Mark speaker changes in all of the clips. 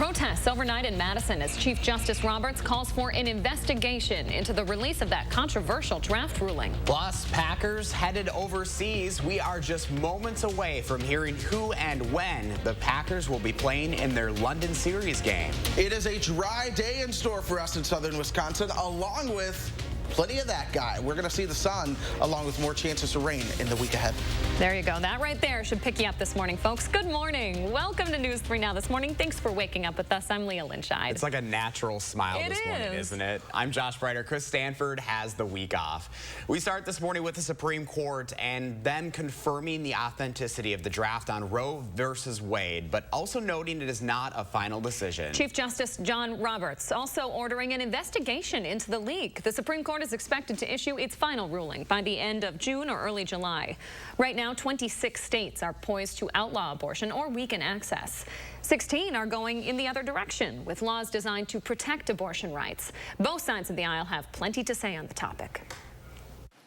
Speaker 1: protests overnight in Madison as Chief Justice Roberts calls for an investigation into the release of that controversial draft ruling.
Speaker 2: Plus, Packers headed overseas. We are just moments away from hearing who and when the Packers will be playing in their London series game.
Speaker 3: It is a dry day in store for us in southern Wisconsin, along with plenty of that guy. We're going to see the sun along with more chances of rain in the week ahead.
Speaker 1: There you go. That right there should pick you up this morning, folks. Good morning. Welcome to News 3 Now this morning. Thanks for waking up with us. I'm Leah Lynchide.
Speaker 2: It's like a natural smile this morning, isn't it? I'm Josh Breiter. Chris Stanford has the week off. We start this morning with the Supreme Court and them confirming the authenticity of the draft on Roe versus Wade, but also noting it is not a final decision.
Speaker 1: Chief Justice John Roberts also ordering an investigation into the leak. The Supreme Court is expected to issue its final ruling by the end of June or early July. Right now, 26 states are poised to outlaw abortion or weaken access. 16 are going in the other direction with laws designed to protect abortion rights. Both sides of the aisle have plenty to say on the topic.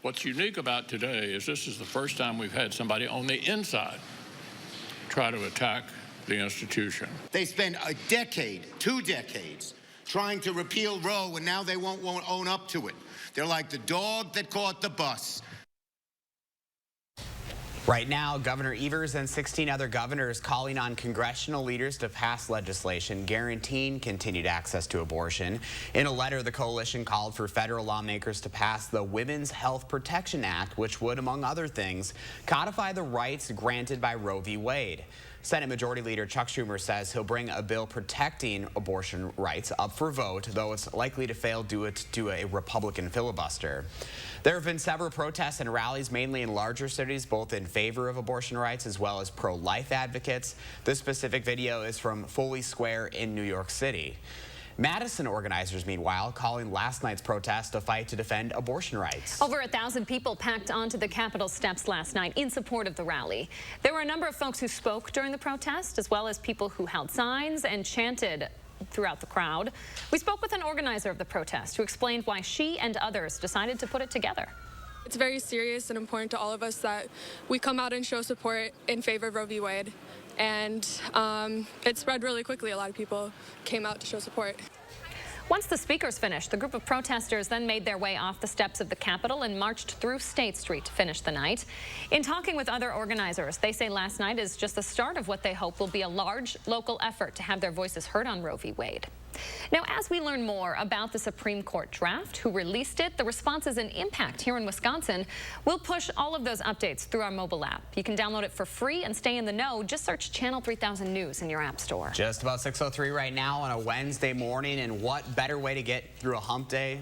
Speaker 4: What's unique about today is this is the first time we've had somebody on the inside try to attack the institution.
Speaker 5: They spent a decade, 2 decades, trying to repeal Roe, and now they won't own up to it. They're like the dog that caught the bus.
Speaker 2: Right now, Governor Evers and 16 other governors calling on congressional leaders to pass legislation guaranteeing continued access to abortion. In a letter, the coalition called for federal lawmakers to pass the Women's Health Protection Act, which would, among other things, codify the rights granted by Roe v. Wade. Senate Majority Leader Chuck Schumer says he'll bring a bill protecting abortion rights up for vote, though it's likely to fail due to a Republican filibuster. There have been several protests and rallies, mainly in larger cities, both in favor of abortion rights as well as pro-life advocates. This specific video is from Foley Square in New York City. Madison organizers, meanwhile, calling last night's protest a fight to defend abortion rights.
Speaker 1: Over 1,000 people packed onto the Capitol steps last night in support of the rally. There were a number of folks who spoke during the protest, as well as people who held signs and chanted throughout the crowd. We spoke with an organizer of the protest who explained why she and others decided to put it together.
Speaker 6: It's very serious and important to all of us that we come out and show support in favor of Roe v. Wade. And it spread really quickly. A lot of people came out to show support.
Speaker 1: Once the speakers finished, the group of protesters then made their way off the steps of the Capitol and marched through State Street to finish the night. In talking with other organizers, they say last night is just the start of what they hope will be a large local effort to have their voices heard on Roe v. Wade. Now, as we learn more about the Supreme Court draft, who released it, the responses and impact here in Wisconsin, we'll push all of those updates through our mobile app. You can download it for free and stay in the know. Just search Channel 3000 News in your app store.
Speaker 2: Just about 6:03 right now on a Wednesday morning, and what better way to get through a hump day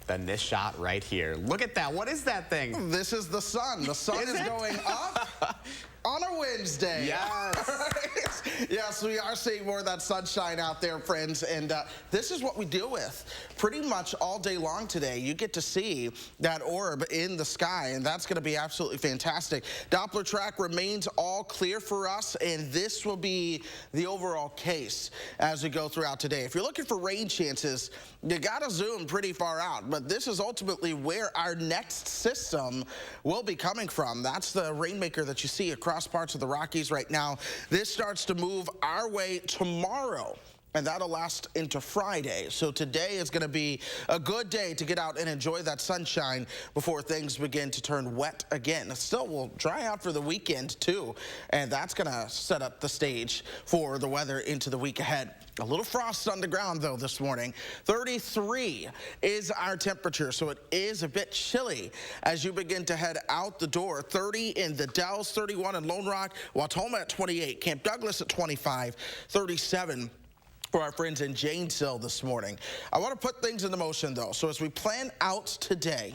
Speaker 2: than this shot right here. Look at that. What is that thing?
Speaker 3: This is the sun. The sun is going up on a Wednesday.
Speaker 2: Yes.
Speaker 3: Right? Yes, we are seeing more of that sunshine out there, friends, and this is what we deal with pretty much all day long today. You get to see that orb in the sky, and that's going to be absolutely fantastic. Doppler track remains all clear for us, and this will be the overall case as we go throughout today. If you're looking for rain chances, you got to zoom pretty far out, but this is ultimately where our next system will be coming from. That's the rainmaker that you see across parts of the Rockies right now. This starts to move our way tomorrow, and that'll last into Friday. So today is going to be a good day to get out and enjoy that sunshine before things begin to turn wet again. It still will dry out for the weekend too, and that's going to set up the stage for the weather into the week ahead. A little frost on the ground though this morning. 33 is our temperature, so it is a bit chilly as you begin to head out the door. 30 in the Dells, 31 in Lone Rock, Wautoma at 28, Camp Douglas at 25, 37 for our friends in Janesville this morning. I want to put things into motion though. So as we plan out today,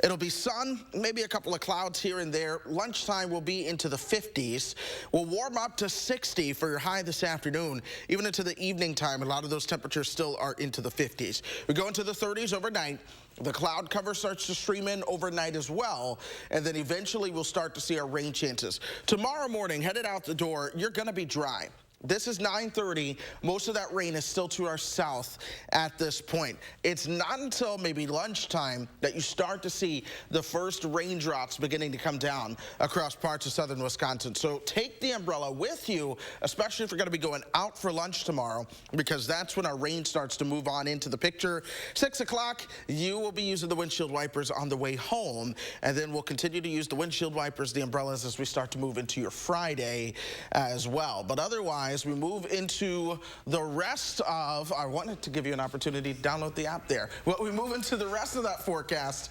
Speaker 3: it'll be sun, maybe a couple of clouds here and there. Lunchtime will be into the 50s. We'll warm up to 60 for your high this afternoon. Even into the evening time, a lot of those temperatures still are into the 50s. We go into the 30s overnight. The cloud cover starts to stream in overnight as well, and then eventually we'll start to see our rain chances. Tomorrow morning, headed out the door, you're going to be dry. This is 9:30. Most of that rain is still to our south at this point. It's not until maybe lunchtime that you start to see the first raindrops beginning to come down across parts of southern Wisconsin. So take the umbrella with you, especially if you're going to be going out for lunch tomorrow, because that's when our rain starts to move on into the picture. 6 o'clock, you will be using the windshield wipers on the way home, and then we'll continue to use the windshield wipers, the umbrellas, as we start to move into your Friday as well. But otherwise, as we move into the rest of, I wanted to give you an opportunity to download the app there. Well, we move into the rest of that forecast,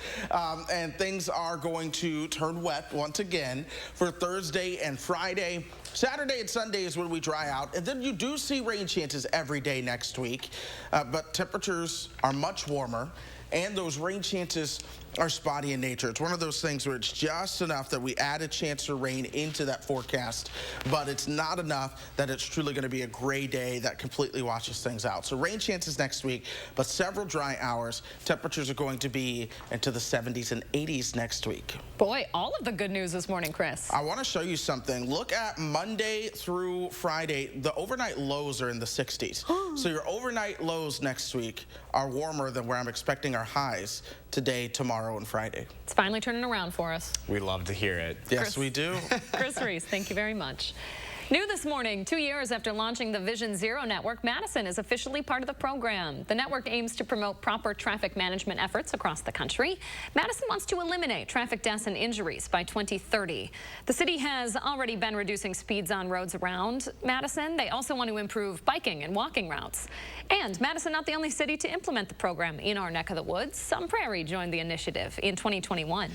Speaker 3: and things are going to turn wet once again for Thursday and Friday. Saturday and Sunday is when we dry out, and then you do see rain chances every day next week, but temperatures are much warmer, and those rain chances are spotty in nature. It's one of those things where it's just enough that we add a chance for rain into that forecast, but it's not enough that it's truly going to be a gray day that completely washes things out. So rain chances next week, but several dry hours. Temperatures are going to be into the 70s and 80s next week.
Speaker 1: Boy, all of the good news this morning, Chris.
Speaker 3: I want to show you something. Look at Monday through Friday. The overnight lows are in the 60s. So your overnight lows next week are warmer than where I'm expecting our highs today, tomorrow, and Friday.
Speaker 1: It's finally turning around for us.
Speaker 2: We love to hear it.
Speaker 3: Yes, we do.
Speaker 1: Chris Reese, thank you very much. New this morning, 2 years after launching the Vision Zero network, Madison is officially part of the program. The network aims to promote proper traffic management efforts across the country. Madison wants to eliminate traffic deaths and injuries by 2030. The city has already been reducing speeds on roads around Madison. They also want to improve biking and walking routes. And Madison not the only city to implement the program in our neck of the woods. Sun Prairie joined the initiative in 2021.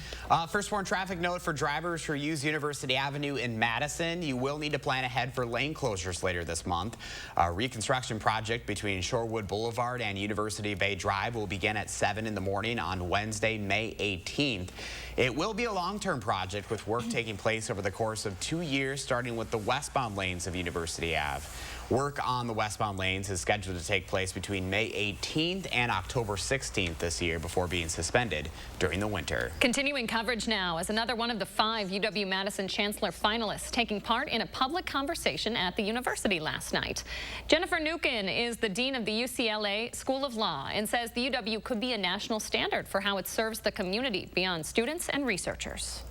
Speaker 2: First warn traffic note for drivers who use University Avenue in Madison. You will need to plan ahead for lane closures later this month. A reconstruction project between Shorewood Boulevard and University Bay Drive will begin at 7 in the morning on Wednesday, May 18th. It will be a long-term project with work taking place over the course of 2 years, starting with the westbound lanes of University Ave. Work on the westbound lanes is scheduled to take place between May 18th and October 16th this year before being suspended during the winter.
Speaker 1: Continuing coverage now as another one of the 5 UW-Madison Chancellor finalists taking part in a public conversation at the university last night. Jennifer Nukin is the dean of the UCLA School of Law and says the UW could be a national standard for how it serves the community beyond students and researchers.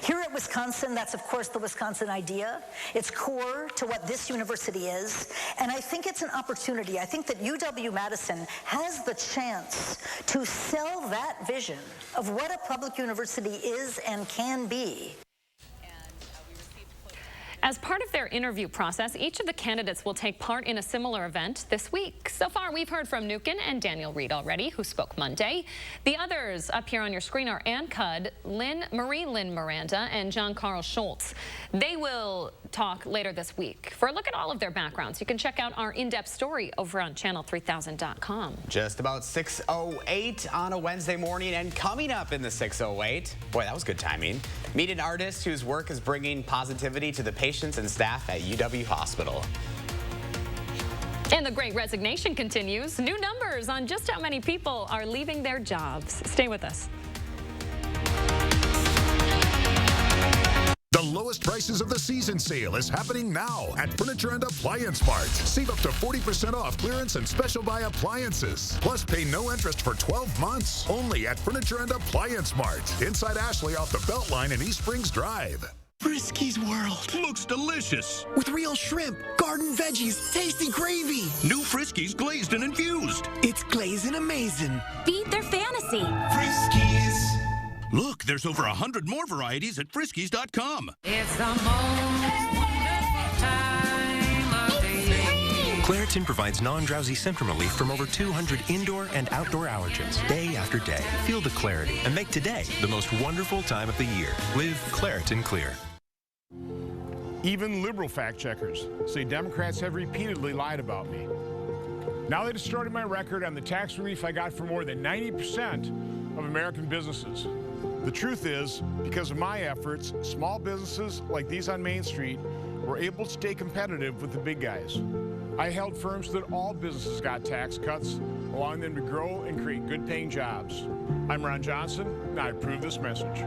Speaker 7: Here at Wisconsin, that's of course the Wisconsin idea. It's core to what this university is, and I think it's an opportunity. I think that UW-Madison has the chance to sell that vision of what a public university is and can be.
Speaker 1: As part of their interview process, each of the candidates will take part in a similar event this week. So far, we've heard from Nukin and Daniel Reed already, who spoke Monday. The others up here on your screen are Ann Cudd, Marie Lynn Miranda, and John Carl Schultz. They will talk later this week. For a look at all of their backgrounds, you can check out our in-depth story over on channel3000.com.
Speaker 2: Just about 6:08 on a Wednesday morning, and coming up in the 6:08, boy, that was good timing. Meet an artist whose work is bringing positivity to the patients and staff at UW Hospital.
Speaker 1: And the Great Resignation continues. New numbers on just how many people are leaving their jobs. Stay with us.
Speaker 8: The lowest prices of the season sale is happening now at Furniture and Appliance Mart. Save up to 40% off clearance and special buy appliances. Plus, pay no interest for 12 months. Only at Furniture and Appliance Mart. Inside Ashley off the Beltline in East Springs Drive.
Speaker 9: Frisky's World
Speaker 10: looks delicious.
Speaker 9: with real shrimp, garden veggies, tasty gravy.
Speaker 10: New Friskies glazed and infused.
Speaker 9: It's glazing amazing.
Speaker 11: Feed their fantasy.
Speaker 9: Friskies.
Speaker 10: Look, there's over 100 more varieties at Friskies.com.
Speaker 11: It's the most wonderful time of the year.
Speaker 12: Claritin provides non-drowsy symptom relief from over 200 indoor and outdoor allergens, day after day. Feel the clarity and make today the most wonderful time of the year. Live Claritin Clear.
Speaker 13: Even liberal fact-checkers say Democrats have repeatedly lied about me. Now they distorted my record on the tax relief I got for more than 90% of American businesses. The truth is, because of my efforts, small businesses like these on Main Street were able to stay competitive with the big guys. I held firm so that all businesses got tax cuts, allowing them to grow and create good-paying jobs. I'm Ron Johnson, and I approve this message.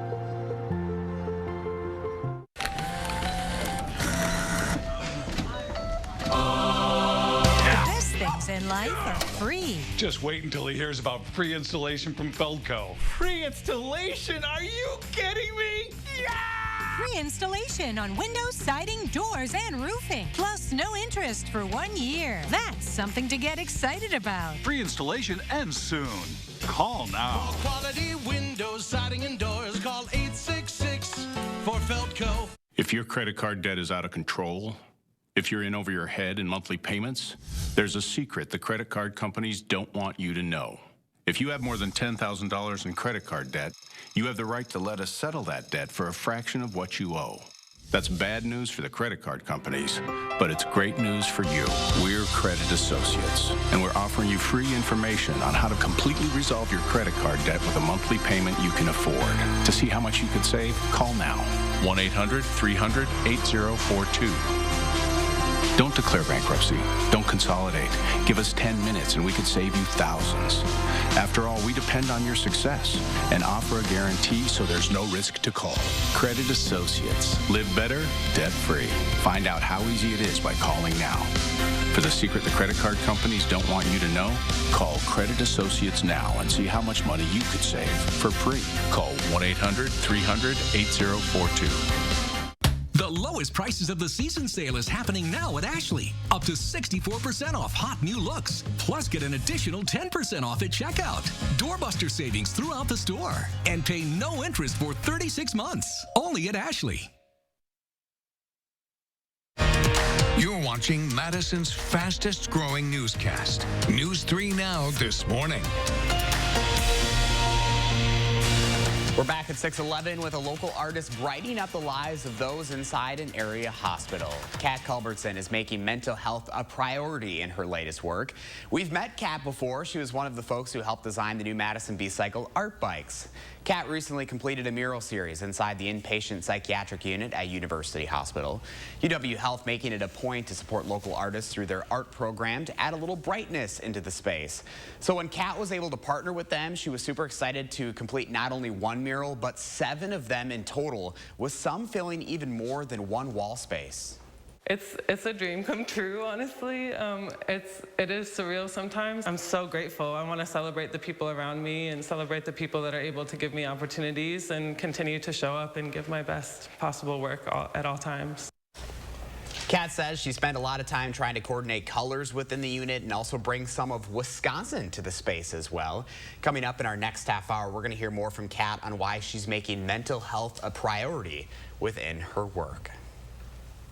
Speaker 14: in life are free.
Speaker 15: Just wait until he hears about free installation from Feldco.
Speaker 16: Free installation? Are you kidding me? Yeah!
Speaker 14: Free installation on windows, siding, doors, and roofing. Plus no interest for 1 year. That's something to get excited about.
Speaker 10: Free installation ends soon. Call now.
Speaker 16: For quality windows, siding, and doors, call 866 for Feldco.
Speaker 17: If your credit card debt is out of control, if you're in over your head in monthly payments, there's a secret the credit card companies don't want you to know. If you have more than $10,000 in credit card debt, you have the right to let us settle that debt for a fraction of what you owe. That's bad news for the credit card companies, but it's great news for you. We're Credit Associates, and we're offering you free information on how to completely resolve your credit card debt with a monthly payment you can afford. To see how much you could save, call now. 1-800-300-8042. Don't declare bankruptcy. Don't consolidate. Give us 10 minutes and we could save you thousands. After all, we depend on your success and offer a guarantee so there's no risk to call. Credit Associates. Live better, debt-free. Find out how easy it is by calling now. For the secret the credit card companies don't want you to know, call Credit Associates now and see how much money you could save for free. Call 1-800-300-8042.
Speaker 18: The lowest prices of the season sale is happening now at Ashley. Up to 64% off hot new looks. Plus get an additional 10% off at checkout. Doorbuster savings throughout the store. And pay no interest for 36 months. Only at Ashley.
Speaker 19: You're watching Madison's fastest growing newscast. News 3 Now this morning.
Speaker 2: We're back at 6:11 with a local artist brightening up the lives of those inside an area hospital. Kat Culbertson is making mental health a priority in her latest work. We've met Kat before. She was one of the folks who helped design the new Madison B-Cycle art bikes. Kat recently completed a mural series inside the inpatient psychiatric unit at University Hospital. UW Health making it a point to support local artists through their art program to add a little brightness into the space. So when Kat was able to partner with them, she was super excited to complete not only one mural, but 7 of them in total, with some filling even more than one wall space.
Speaker 20: It's a dream come true, honestly. It is surreal sometimes. I'm so grateful. I want to celebrate the people around me and celebrate the people that are able to give me opportunities and continue to show up and give my best possible work at all times.
Speaker 2: Kat says she spent a lot of time trying to coordinate colors within the unit and also bring some of Wisconsin to the space as well. Coming up in our next half hour, we're going to hear more from Kat on why she's making mental health a priority within her work.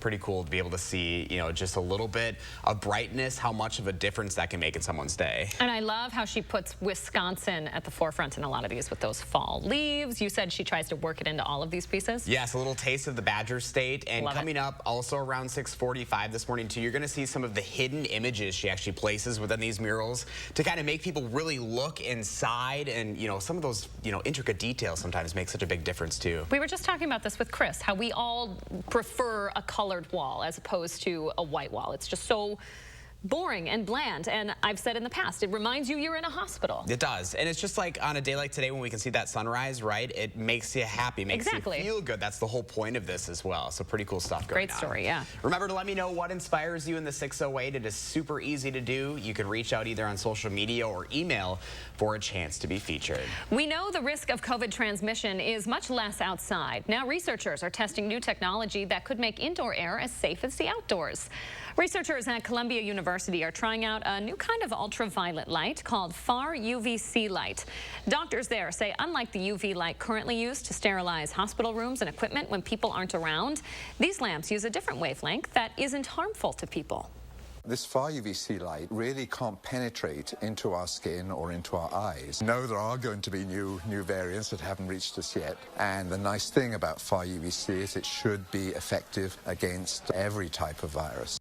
Speaker 2: Pretty cool to be able to see, you know, just a little bit of brightness, how much of a difference that can make in someone's day.
Speaker 1: And I love how she puts Wisconsin at the forefront in a lot of these with those fall leaves. You said she tries to work it into all of these pieces?
Speaker 2: Yes, a little taste of the Badger State. And coming up also around 6:45 this morning too, you're going to see some of the hidden images she actually places within these murals to kind of make people really look inside. And, you know, some of those, you know, intricate details sometimes make such a big difference too.
Speaker 1: We were just talking about this with Chris, how we all prefer a colored wall as opposed to a white wall. It's just so boring and bland, and I've said in the past, it reminds you you're in a hospital.
Speaker 2: It does, and it's just like on a day like today when we can see that sunrise, right? It makes you happy, makes you feel good. That's the whole point of this as well, so pretty cool stuff going on.
Speaker 1: Great story, yeah.
Speaker 2: Remember to let me know what inspires you in the 608. It is super easy to do. You can reach out either on social media or email for a chance to be featured.
Speaker 1: We know the risk of COVID transmission is much less outside. Now researchers are testing new technology that could make indoor air as safe as the outdoors. Researchers at Columbia University are trying out a new kind of ultraviolet light called far UVC light. Doctors there say unlike the UV light currently used to sterilize hospital rooms and equipment when people aren't around, these lamps use a different wavelength that isn't harmful to people.
Speaker 21: This far UVC light really can't penetrate into our skin or into our eyes. No, there are going to be new variants that haven't reached us yet. And the nice thing about far UVC is it should be effective against every type of virus.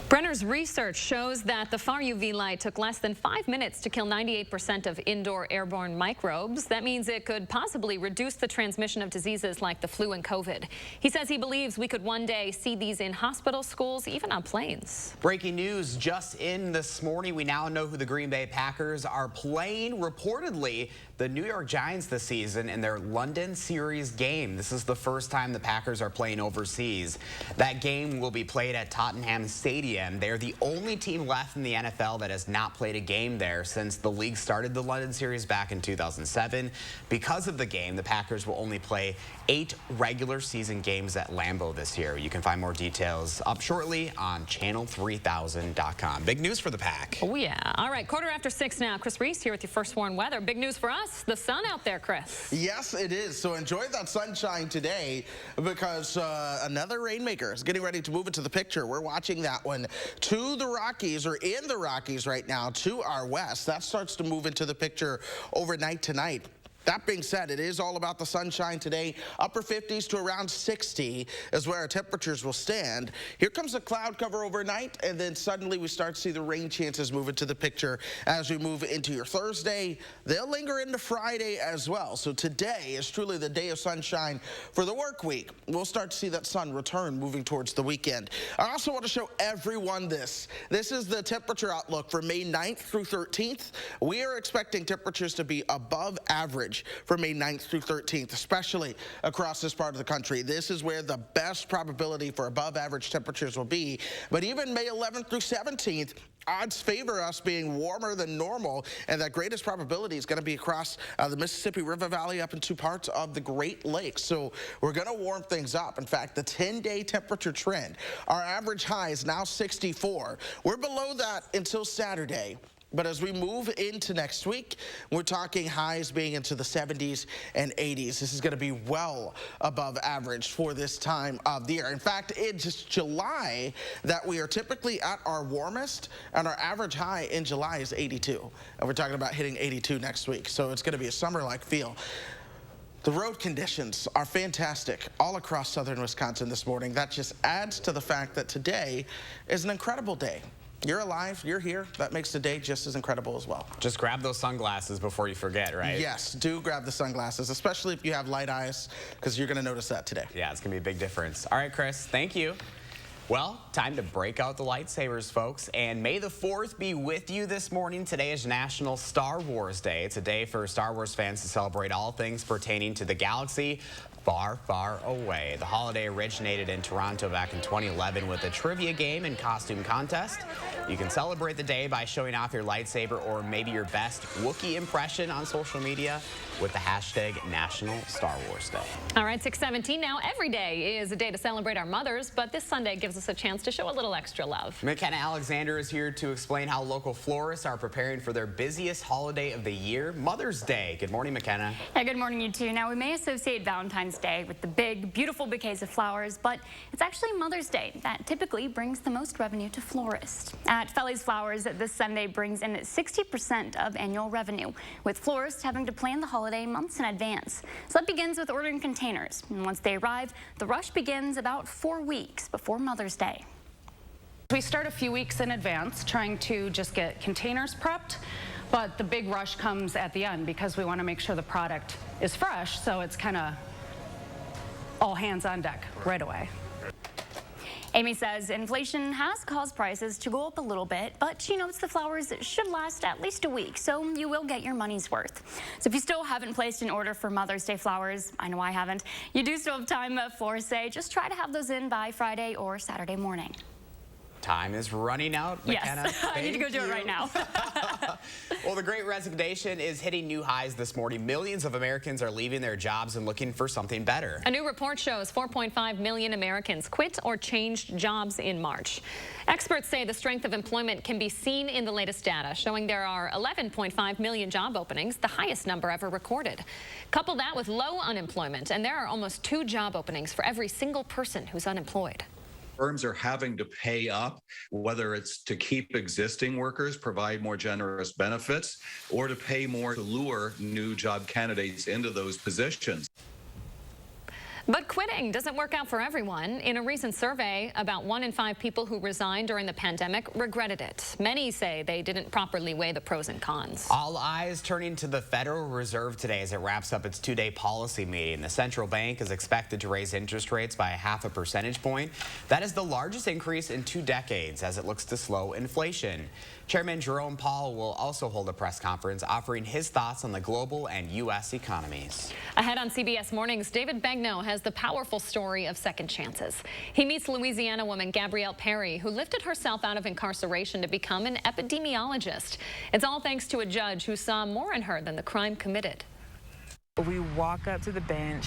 Speaker 1: Brenner's research shows that the far UV light took less than 5 minutes to kill 98% of indoor airborne microbes. That means it could possibly reduce the transmission of diseases like the flu and COVID. He says he believes we could one day see these in hospitals, schools, even on planes.
Speaker 2: Breaking news just in this morning. We now know who the Green Bay Packers are playing. Reportedly, the New York Giants this season in their London series game. This is the first time the Packers are playing overseas. That game will be played at Tottenham Stadium. They're the only team left in the NFL that has not played a game there since the league started the London series back in 2007. Because of the game, the Packers will only play 8 regular season games at Lambeau this year. You can find more details up shortly on channel3000.com. Big news for the Pack.
Speaker 1: Oh, yeah. All right, 6:15 now. Chris Reese here with your First Warn weather. Big news for us, the sun out there, Chris.
Speaker 3: Yes, it is. So enjoy that sunshine today because another rainmaker is getting ready to move into the picture. We're watching that one to the Rockies, or in the Rockies right now, to our west. That starts to move into the picture overnight tonight. That being said, it is all about the sunshine today. Upper 50s to around 60 is where our temperatures will stand. Here comes the cloud cover overnight, and then suddenly we start to see the rain chances move into the picture as we move into your Thursday. They'll linger into Friday as well. So today is truly the day of sunshine for the work week. We'll start to see that sun return moving towards the weekend. I also want to show everyone this. This is the temperature outlook for May 9th through 13th. We are expecting temperatures to be above average for May 9th through 13th, especially across this part of the country. This is where the best probability for above average temperatures will be. But even May 11th through 17th, odds favor us being warmer than normal, and that greatest probability is going to be across the Mississippi River Valley up into parts of the Great Lakes. So we're going to warm things up. In fact, the 10-day temperature trend, our average high is now 64. We're below that until Saturday. But as we move into next week, we're talking highs being into the 70s and 80s. This is going to be well above average for this time of the year. In fact, it's July that we are typically at our warmest, and our average high in July is 82. And we're talking about hitting 82 next week. So it's going to be a summer-like feel. The road conditions are fantastic all across southern Wisconsin this morning. That just adds to the fact that today is an incredible day. You're alive, you're here. That makes the day just as incredible as well.
Speaker 2: Just grab those sunglasses before you forget, right?
Speaker 3: Yes, do grab the sunglasses, especially if you have light eyes, because you're going to notice that today.
Speaker 2: Yeah, it's going to be a big difference. All right, Chris, thank you. Well, time to break out the lightsabers, folks, and may the 4th be with you this morning. Today is National Star Wars Day. It's a day for Star Wars fans to celebrate all things pertaining to the galaxy far, far away. The holiday originated in Toronto back in 2011 with a trivia game and costume contest. You can celebrate the day by showing off your lightsaber or maybe your best Wookiee impression on social media with the hashtag National Star Wars Day.
Speaker 1: All right, 6:17 now. Every day is a day to celebrate our mothers, but this Sunday gives us a chance to show a little extra love.
Speaker 2: McKenna Alexander is here to explain how local florists are preparing for their busiest holiday of the year, Mother's Day. Good morning, McKenna.
Speaker 4: Yeah, good morning, you two. Now, we may associate Valentine's Day with the big, beautiful bouquets of flowers, but it's actually Mother's Day that typically brings the most revenue to florists. At Felly's Flowers, this Sunday brings in 60% of annual revenue, with florists having to plan the holiday months in advance. So that begins with ordering containers, and once they arrive, the rush begins about 4 weeks before Mother's Day.
Speaker 22: We start a few weeks in advance trying to just get containers prepped, but the big rush comes at the end because we want to make sure the product is fresh, so it's kind of all hands on deck right away.
Speaker 4: Amy says inflation has caused prices to go up a little bit, but she notes the flowers should last at least a week, so you will get your money's worth. So if you still haven't placed an order for Mother's Day flowers, I know I haven't, you do still have time, florists say. Just try to have those in by Friday or Saturday morning.
Speaker 2: Time is running out, McKenna.
Speaker 4: Yes, I need to go do it right now.
Speaker 2: Well, the Great Resignation is hitting new highs this morning. Millions of Americans are leaving their jobs and looking for something better.
Speaker 1: A new report shows 4.5 million Americans quit or changed jobs in March. Experts say the strength of employment can be seen in the latest data, showing there are 11.5 million job openings, the highest number ever recorded. Couple that with low unemployment, and there are almost 2 job openings for every single person who's unemployed.
Speaker 23: Firms are having to pay up, whether it's to keep existing workers, provide more generous benefits, or to pay more to lure new job candidates into those positions.
Speaker 1: But quitting doesn't work out for everyone. In a recent survey, about 1 in 5 people who resigned during the pandemic regretted it. Many say they didn't properly weigh the pros and cons.
Speaker 2: All eyes turning to the Federal Reserve today as it wraps up its two-day policy meeting. The central bank is expected to raise interest rates by 0.5 percentage point. That is the largest increase in 2 decades as it looks to slow inflation. Chairman Jerome Powell will also hold a press conference offering his thoughts on the global and U.S. economies.
Speaker 1: Ahead on CBS Mornings, David Begnaud has the powerful story of second chances. He meets Louisiana woman Gabrielle Perry, who lifted herself out of incarceration to become an epidemiologist. It's all thanks to a judge who saw more in her than the crime committed.
Speaker 5: We walk up to the bench,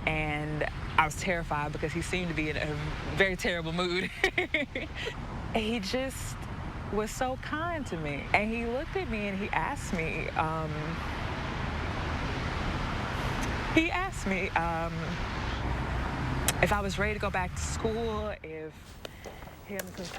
Speaker 5: and I was terrified because he seemed to be in a very terrible mood. He just was so kind to me, and he looked at me and he asked me if I was ready to go back to school,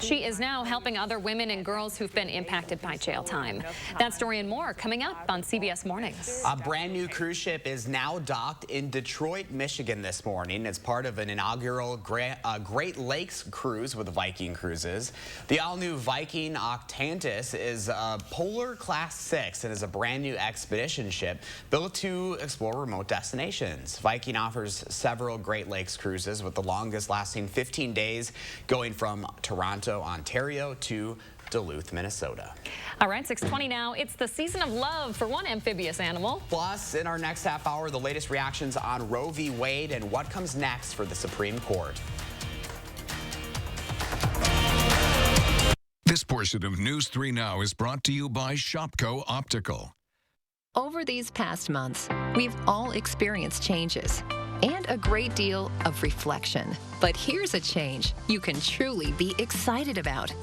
Speaker 1: She is now helping other women and girls who've been impacted by jail time. That story and more coming up on CBS Mornings.
Speaker 2: A brand new cruise ship is now docked in Detroit, Michigan this morning. It's part of an inaugural Great Lakes cruise with Viking Cruises. The all-new Viking Octantis is a Polar Class 6 and is a brand new expedition ship built to explore remote destinations. Viking offers several Great Lakes cruises with the longest lasting 15 days going from Toronto, Ontario to Duluth, Minnesota.
Speaker 1: All right, 6:20 now. It's the season of love for one amphibious animal.
Speaker 2: Plus, in our next half hour, the latest reactions on Roe v. Wade and what comes next for the Supreme Court.
Speaker 19: This portion of News 3 Now is brought to you by Shopko Optical.
Speaker 6: Over these past months, we've all experienced changes and a great deal of reflection. But here's a change you can truly be excited about.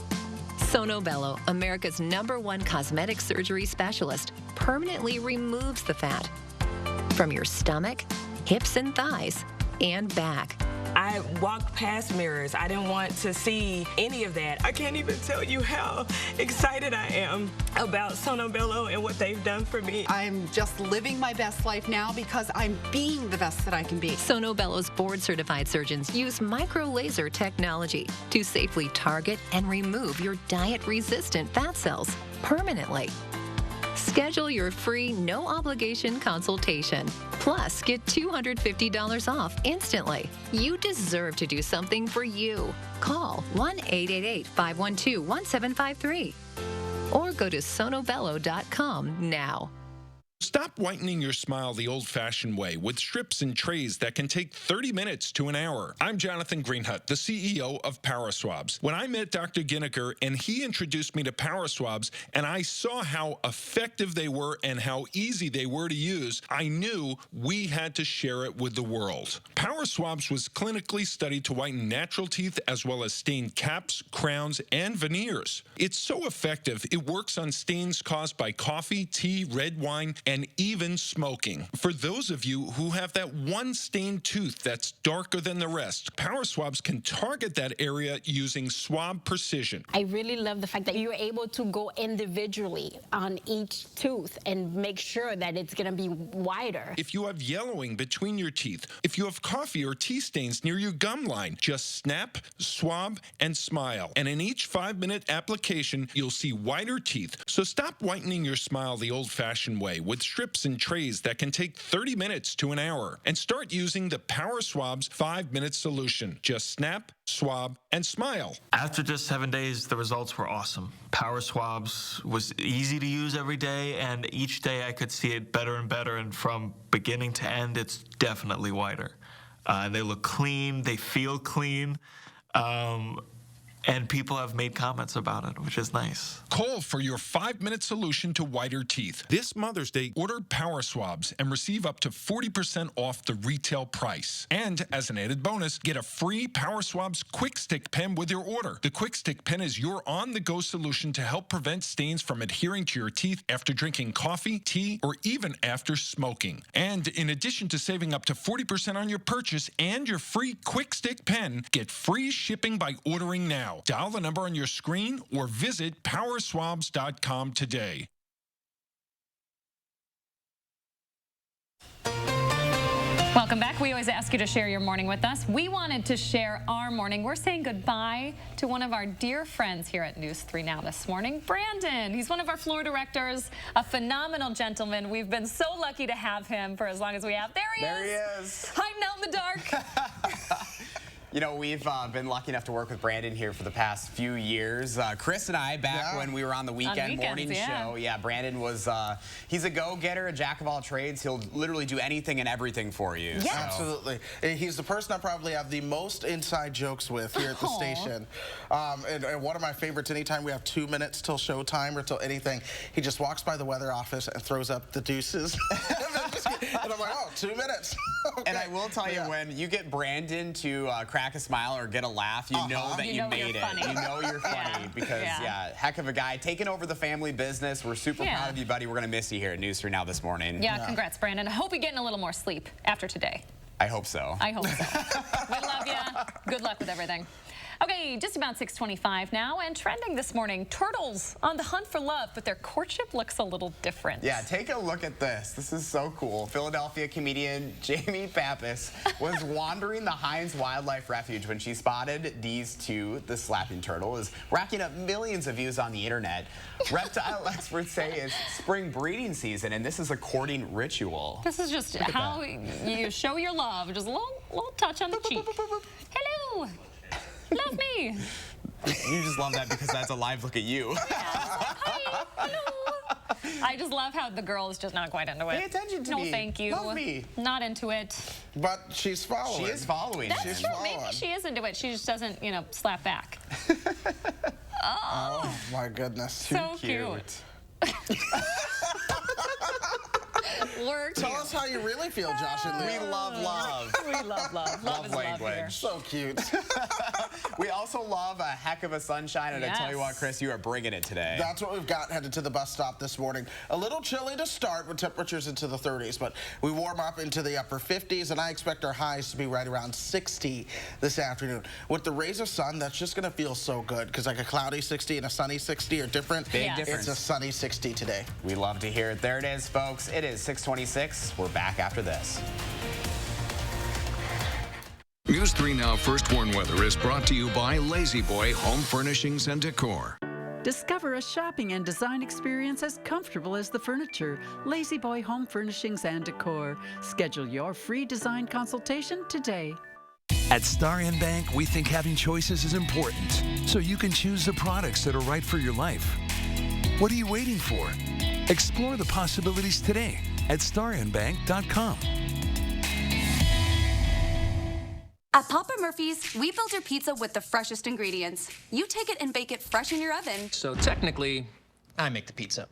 Speaker 6: Sonobello, America's #1 cosmetic surgery specialist, permanently removes the fat from your stomach, hips and thighs, and back.
Speaker 5: I walked past mirrors. I didn't want to see any of that. I can't even tell you how excited I am about Sonobello and what they've done for me.
Speaker 7: I'm just living my best life now because I'm being the best that I can be.
Speaker 6: Sonobello's board-certified surgeons use micro-laser technology to safely target and remove your diet-resistant fat cells permanently. Schedule your free, no-obligation consultation. Plus, get $250 off instantly. You deserve to do something for you. Call 1-888-512-1753 or go to sonobello.com now.
Speaker 24: Stop whitening your smile the old-fashioned way with strips and trays that can take 30 minutes to an hour. I'm Jonathan Greenhut, the CEO of Power Swabs. When I met Dr. Ginniker and he introduced me to Power Swabs and I saw how effective they were and how easy they were to use, I knew we had to share it with the world. Power Swabs was clinically studied to whiten natural teeth as well as stain caps, crowns, and veneers. It's so effective, it works on stains caused by coffee, tea, red wine, and even smoking. For those of you who have that one stained tooth that's darker than the rest, Power Swabs can target that area using swab precision.
Speaker 25: I really love the fact that you're able to go individually on each tooth and make sure that it's going to be wider.
Speaker 24: If you have yellowing between your teeth, if you have coffee or tea stains near your gum line, just snap, swab, and smile. And in each 5-minute application, you'll see whiter teeth. So stop whitening your smile the old-fashioned way with strips and trays that can take 30 minutes to an hour. And start using the Power Swabs 5-minute solution. Just snap, swab, and smile.
Speaker 26: After just 7 days, the results were awesome. Power Swabs was easy to use every day, and each day I could see it better and better, and from beginning to end, it's definitely whiter. They look clean, they feel clean, and people have made comments about it, which is nice.
Speaker 24: Call for your 5-minute solution to whiter teeth. This Mother's Day, order Power Swabs and receive up to 40% off the retail price. And as an added bonus, get a free Power Swabs Quick Stick pen with your order. The Quick Stick pen is your on-the-go solution to help prevent stains from adhering to your teeth after drinking coffee, tea, or even after smoking. And in addition to saving up to 40% on your purchase and your free Quick Stick pen, get free shipping by ordering now. Dial the number on your screen or visit powerswabs.com today.
Speaker 1: Welcome back. We always ask you to share your morning with us. We wanted to share our morning. We're saying goodbye to one of our dear friends here at News 3 Now this morning, Brandon. He's one of our floor directors, a phenomenal gentleman. We've been so lucky to have him for as long as we have. There he is. Hiding out in the dark.
Speaker 2: You know, we've been lucky enough to work with Brandon here for the past few years. Chris and I, back when we were on the weekend morning show. Yeah, Brandon was, he's a go-getter, a jack of all trades. He'll literally do anything and everything for you.
Speaker 3: Yeah, absolutely. He's the person I probably have the most inside jokes with here at the station. And one of my favorites, anytime we have 2 minutes till showtime or till anything, he just walks by the weather office and throws up the deuces. And I'm like, oh, 2 minutes. Okay.
Speaker 2: And I will tell you, when you get Brandon to crack a smile or get a laugh, you know that you made it. You know you're funny because, heck of a guy. Taking over the family business. We're super proud of you, buddy. We're going to miss you here at News 3 Now this morning.
Speaker 1: Yeah, congrats, Brandon. I hope you're getting a little more sleep after today.
Speaker 2: I hope so.
Speaker 1: I hope so. We love you. Good luck with everything. Okay, just about 6:25 now, and trending this morning, turtles on the hunt for love, but their courtship looks a little different.
Speaker 2: Yeah, take a look at this. This is so cool. Philadelphia comedian Jamie Pappas was wandering the Hines Wildlife Refuge when she spotted these two. The slapping turtle is racking up millions of views on the internet. Reptile experts say it's spring breeding season, and this is a courting ritual.
Speaker 1: This is just how you show your love. Just a little touch on the cheek. Hello. Love me.
Speaker 2: You just love that because that's a live look at you.
Speaker 1: Hi. Hello. I just love how the girl is just not quite into it.
Speaker 2: Pay attention to me.
Speaker 1: No, thank you.
Speaker 2: Love me.
Speaker 1: Not into it.
Speaker 3: But she's following.
Speaker 2: She is following.
Speaker 1: That's true. Maybe she is into it. She just doesn't, you know, slap back.
Speaker 3: Oh, my goodness.
Speaker 1: So cute.
Speaker 3: Tell us how you really feel, Josh. And
Speaker 2: we love love.
Speaker 1: We love love. Love is
Speaker 2: language.
Speaker 1: love here.
Speaker 3: So cute.
Speaker 2: We also love a heck of a sunshine, and I tell you what, Chris, you are bringing it today.
Speaker 3: That's what we've got headed to the bus stop this morning. A little chilly to start with temperatures into the 30s, but we warm up into the upper 50s, and I expect our highs to be right around 60 this afternoon. With the rays of sun, that's just going to feel so good, because like a cloudy 60 and a sunny 60 are different.
Speaker 2: Big difference.
Speaker 3: It's a sunny 60 today.
Speaker 2: We love to hear it. There it is, folks. It is 6:26. We're back after this.
Speaker 19: News 3 Now First Warn Weather is brought to you by Lazy Boy Home Furnishings and Decor.
Speaker 8: Discover a shopping and design experience as comfortable as the furniture. Lazy Boy Home Furnishings and Decor. Schedule your free design consultation today.
Speaker 9: At Star N Bank, we think having choices is important, so you can choose the products that are right for your life. What are you waiting for? Explore the possibilities today at starnbank.com.
Speaker 11: At Papa Murphy's, we build your pizza with the freshest ingredients. You take it and bake it fresh in your oven.
Speaker 12: So technically, I make the pizza.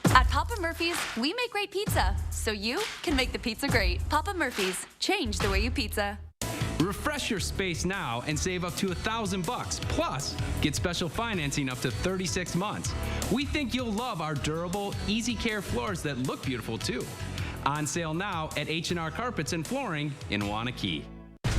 Speaker 11: At Papa Murphy's, we make great pizza, so you can make the pizza great. Papa Murphy's, change the way you pizza.
Speaker 13: Refresh your space now and save up to $1,000. Plus, get special financing up to 36 months. We think you'll love our durable, easy care floors that look beautiful too. On sale now at H&R Carpets and Flooring in Wanakee.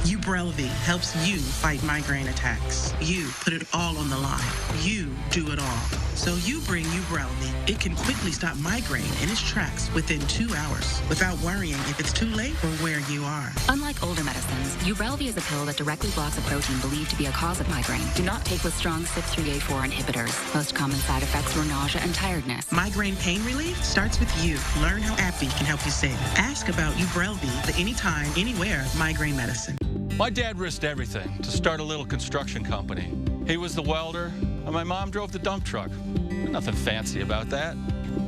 Speaker 15: Ubrelvy helps you fight migraine attacks. You put it all on the line. You do it all. So you bring Ubrelvy. It can quickly stop migraine in its tracks within 2 hours without worrying if it's too late or where you are.
Speaker 27: Unlike older medicines, Ubrelvy is a pill that directly blocks a protein believed to be a cause of migraine. Do not take with strong CYP3A4 inhibitors. Most common side effects were nausea and tiredness.
Speaker 15: Migraine pain relief starts with you. Learn how AbbVie can help you save. Ask about Ubrelvy, the anytime, anywhere migraine medicine.
Speaker 28: My dad risked everything to start a little construction company. He was the welder, and my mom drove the dump truck. Nothing fancy about that,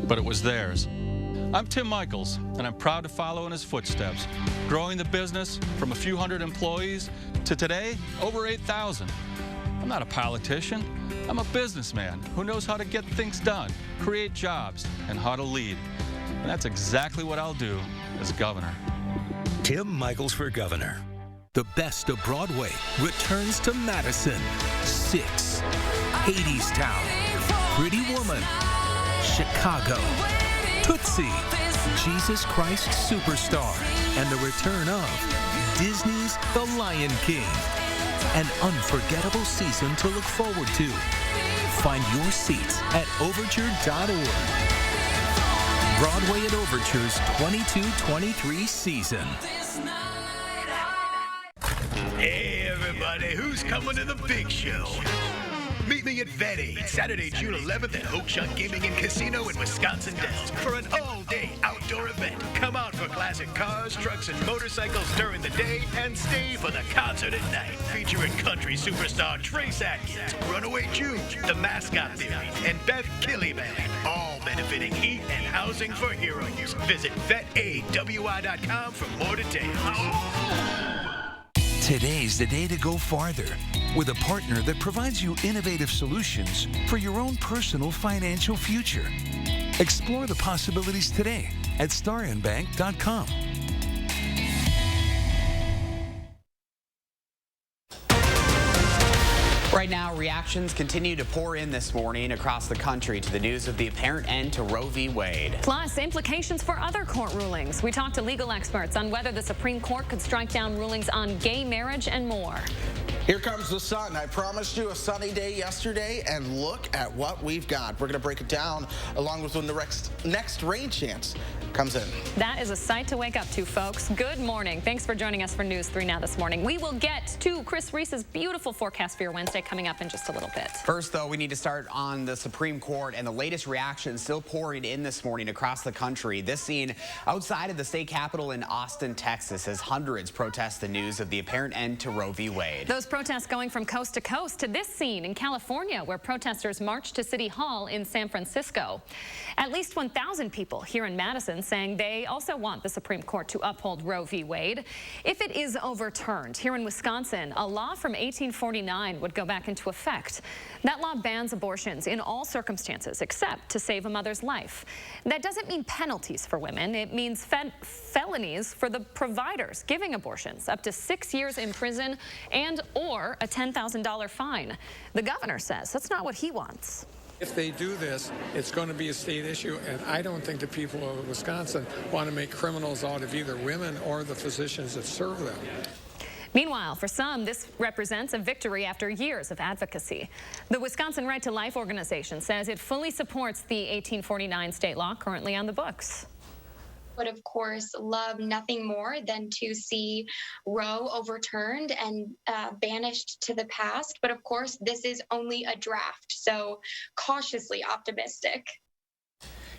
Speaker 28: but it was theirs. I'm Tim Michaels, and I'm proud to follow in his footsteps, growing the business from a few hundred employees to today, over 8,000. I'm not a politician. I'm a businessman who knows how to get things done, create jobs, and how to lead. And that's exactly what I'll do as governor.
Speaker 18: Tim Michaels for governor. The Best of Broadway returns to Madison. 6. Hadestown. Pretty Woman. Chicago. Tootsie. Jesus Christ Superstar. And the return of Disney's The Lion King. An unforgettable season to look forward to. Find your seats at overture.org.
Speaker 9: Broadway at Overture's 22-23 season.
Speaker 4: Hey, everybody, who's coming to the big show? Meet me at Vet Aid, Saturday, June 11th at Oakshot Gaming and Casino in Wisconsin Dells for an all-day outdoor event. Come out for classic cars, trucks, and motorcycles during the day and stay for the concert at night. Featuring country superstar Trace Atkins, Runaway June, The Mascot Theory, and Beth Killyman. All benefiting heat and housing for heroes. Visit vetaidwi.com for more details.
Speaker 9: Today's the day to go farther with a partner that provides you innovative solutions for your own personal financial future. Explore the possibilities today at starandbank.com.
Speaker 2: Right now, reactions continue to pour in this morning across the country to the news of the apparent end to Roe v. Wade.
Speaker 1: Plus, implications for other court rulings. We talked to legal experts on whether the Supreme Court could strike down rulings on gay marriage and more.
Speaker 3: Here comes the sun. I promised you a sunny day yesterday, and look at what we've got. We're going to break it down along with when the next rain chance comes in.
Speaker 1: That is a sight to wake up to, folks. Good morning. Thanks for joining us for News 3 Now this morning. We will get to Chris Reese's beautiful forecast for your Wednesday coming up in just a little bit.
Speaker 2: First, though, we need to start on the Supreme Court and the latest reactions still pouring in this morning across the country. This scene outside of the state capitol in Austin, Texas, as hundreds protest the news of the apparent end to Roe v. Wade.
Speaker 1: Those protests going from coast to coast to this scene in California, where protesters marched to City Hall in San Francisco. At least 1,000 people here in Madison saying they also want the Supreme Court to uphold Roe v. Wade. If it is overturned, here in Wisconsin, a law from 1849 would go back into effect. That law bans abortions in all circumstances except to save a mother's life. That doesn't mean penalties for women. It means felonies for the providers giving abortions, up to 6 years in prison and or a $10,000 fine. The governor says that's not what he wants.
Speaker 10: If they do this, it's going to be a state issue, and I don't think the people of Wisconsin want to make criminals out of either women or the physicians that serve them.
Speaker 1: Meanwhile, for some, this represents a victory after years of advocacy. The Wisconsin Right to Life organization says it fully supports the 1849 state law currently on the books.
Speaker 14: Would of course love nothing more than to see Roe overturned and banished to the past. But of course, this is only a draft, so cautiously optimistic.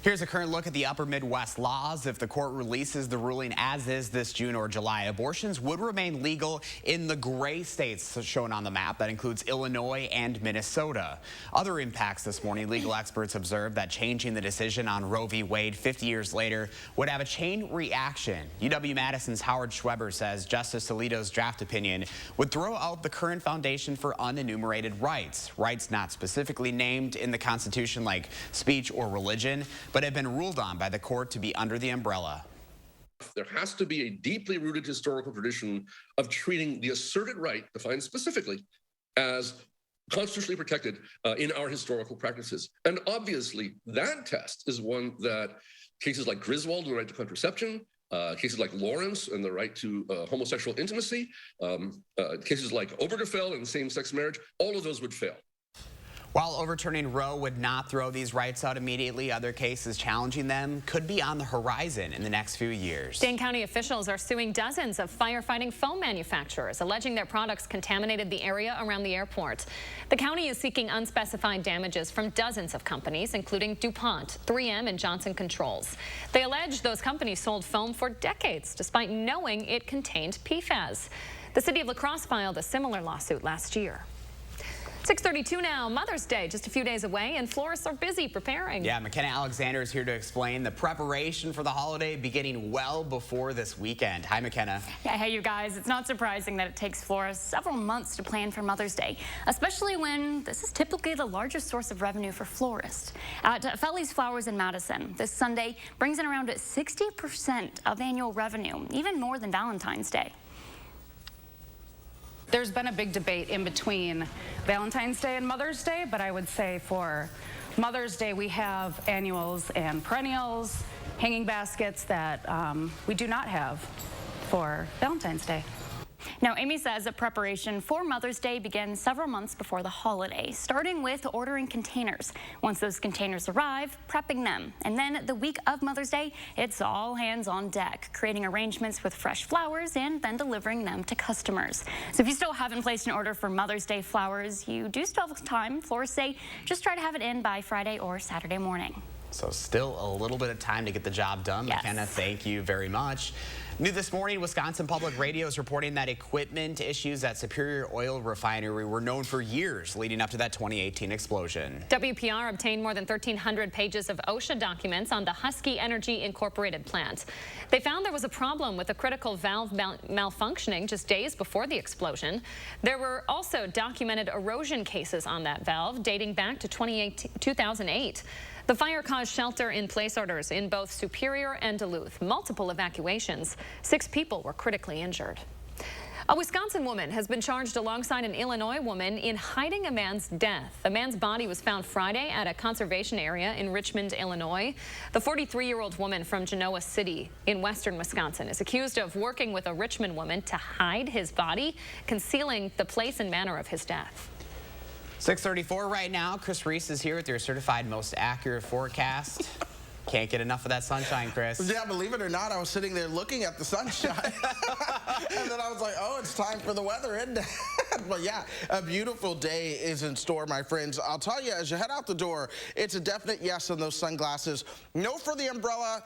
Speaker 2: Here's a current look at the upper Midwest laws. If the court releases the ruling as is this June or July, abortions would remain legal in the gray states shown on the map. That includes Illinois and Minnesota. Other impacts this morning, legal experts observed that changing the decision on Roe v. Wade 50 years later would have a chain reaction. UW-Madison's Howard Schweber says Justice Alito's draft opinion would throw out the current foundation for unenumerated rights, rights not specifically named in the Constitution like speech or religion, but have been ruled on by the court to be under the umbrella.
Speaker 16: There has to be a deeply rooted historical tradition of treating the asserted right, defined specifically, as constitutionally protected in our historical practices. And obviously, that test is one that cases like Griswold and the right to contraception, cases like Lawrence and the right to homosexual intimacy, cases like Obergefell and same-sex marriage, all of those would fail.
Speaker 2: While overturning Roe would not throw these rights out immediately, other cases challenging them could be on the horizon in the next few years.
Speaker 1: Dane County officials are suing dozens of firefighting foam manufacturers, alleging their products contaminated the area around the airport. The county is seeking unspecified damages from dozens of companies, including DuPont, 3M, and Johnson Controls. They allege those companies sold foam for decades, despite knowing it contained PFAS. The city of La Crosse filed a similar lawsuit last year. 6:32 now, Mother's Day, just a few days away, and florists are busy preparing.
Speaker 2: Yeah, McKenna Alexander is here to explain the preparation for the holiday beginning well before this weekend. Hi, McKenna.
Speaker 17: Yeah, hey, you guys. It's not surprising that it takes florists several months to plan for Mother's Day, especially when this is typically the largest source of revenue for florists. At Felly's Flowers in Madison, this Sunday brings in around 60% of annual revenue, even more than Valentine's Day.
Speaker 20: There's been a big debate in between Valentine's Day and Mother's Day, but I would say for Mother's Day we have annuals and perennials, hanging baskets that we do not have for Valentine's Day.
Speaker 17: Now, Amy says that preparation for Mother's Day begins several months before the holiday, starting with ordering containers. Once those containers arrive, prepping them. And then the week of Mother's Day, it's all hands on deck, creating arrangements with fresh flowers and then delivering them to customers. So if you still haven't placed an order for Mother's Day flowers, you do still have time. Florists say just try to have it in by Friday or Saturday morning.
Speaker 2: So still a little bit of time to get the job done.
Speaker 17: Yes.
Speaker 2: McKenna, thank you very much. New this morning, Wisconsin Public Radio is reporting that equipment issues at Superior Oil Refinery were known for years leading up to that 2018 explosion.
Speaker 1: WPR obtained more than 1,300 pages of OSHA documents on the Husky Energy Incorporated plant. They found there was a problem with a critical valve malfunctioning just days before the explosion. There were also documented erosion cases on that valve dating back to 2008. The fire caused shelter-in-place orders in both Superior and Duluth, multiple evacuations. 6 people were critically injured. A Wisconsin woman has been charged alongside an Illinois woman in hiding a man's death. The man's body was found Friday at a conservation area in Richmond, Illinois. The 43-year-old woman from Genoa City in western Wisconsin is accused of working with a Richmond woman to hide his body, concealing the place and manner of his death.
Speaker 2: 6:34 right now. Chris Reese is here with your certified most accurate forecast. Can't get enough of that sunshine, Chris.
Speaker 3: Yeah, believe it or not, I was sitting there looking at the sunshine. And then I was like, oh, it's time for the weather, isn't it? But yeah, a beautiful day is in store, my friends. I'll tell you, as you head out the door, it's a definite yes on those sunglasses. No for the umbrella.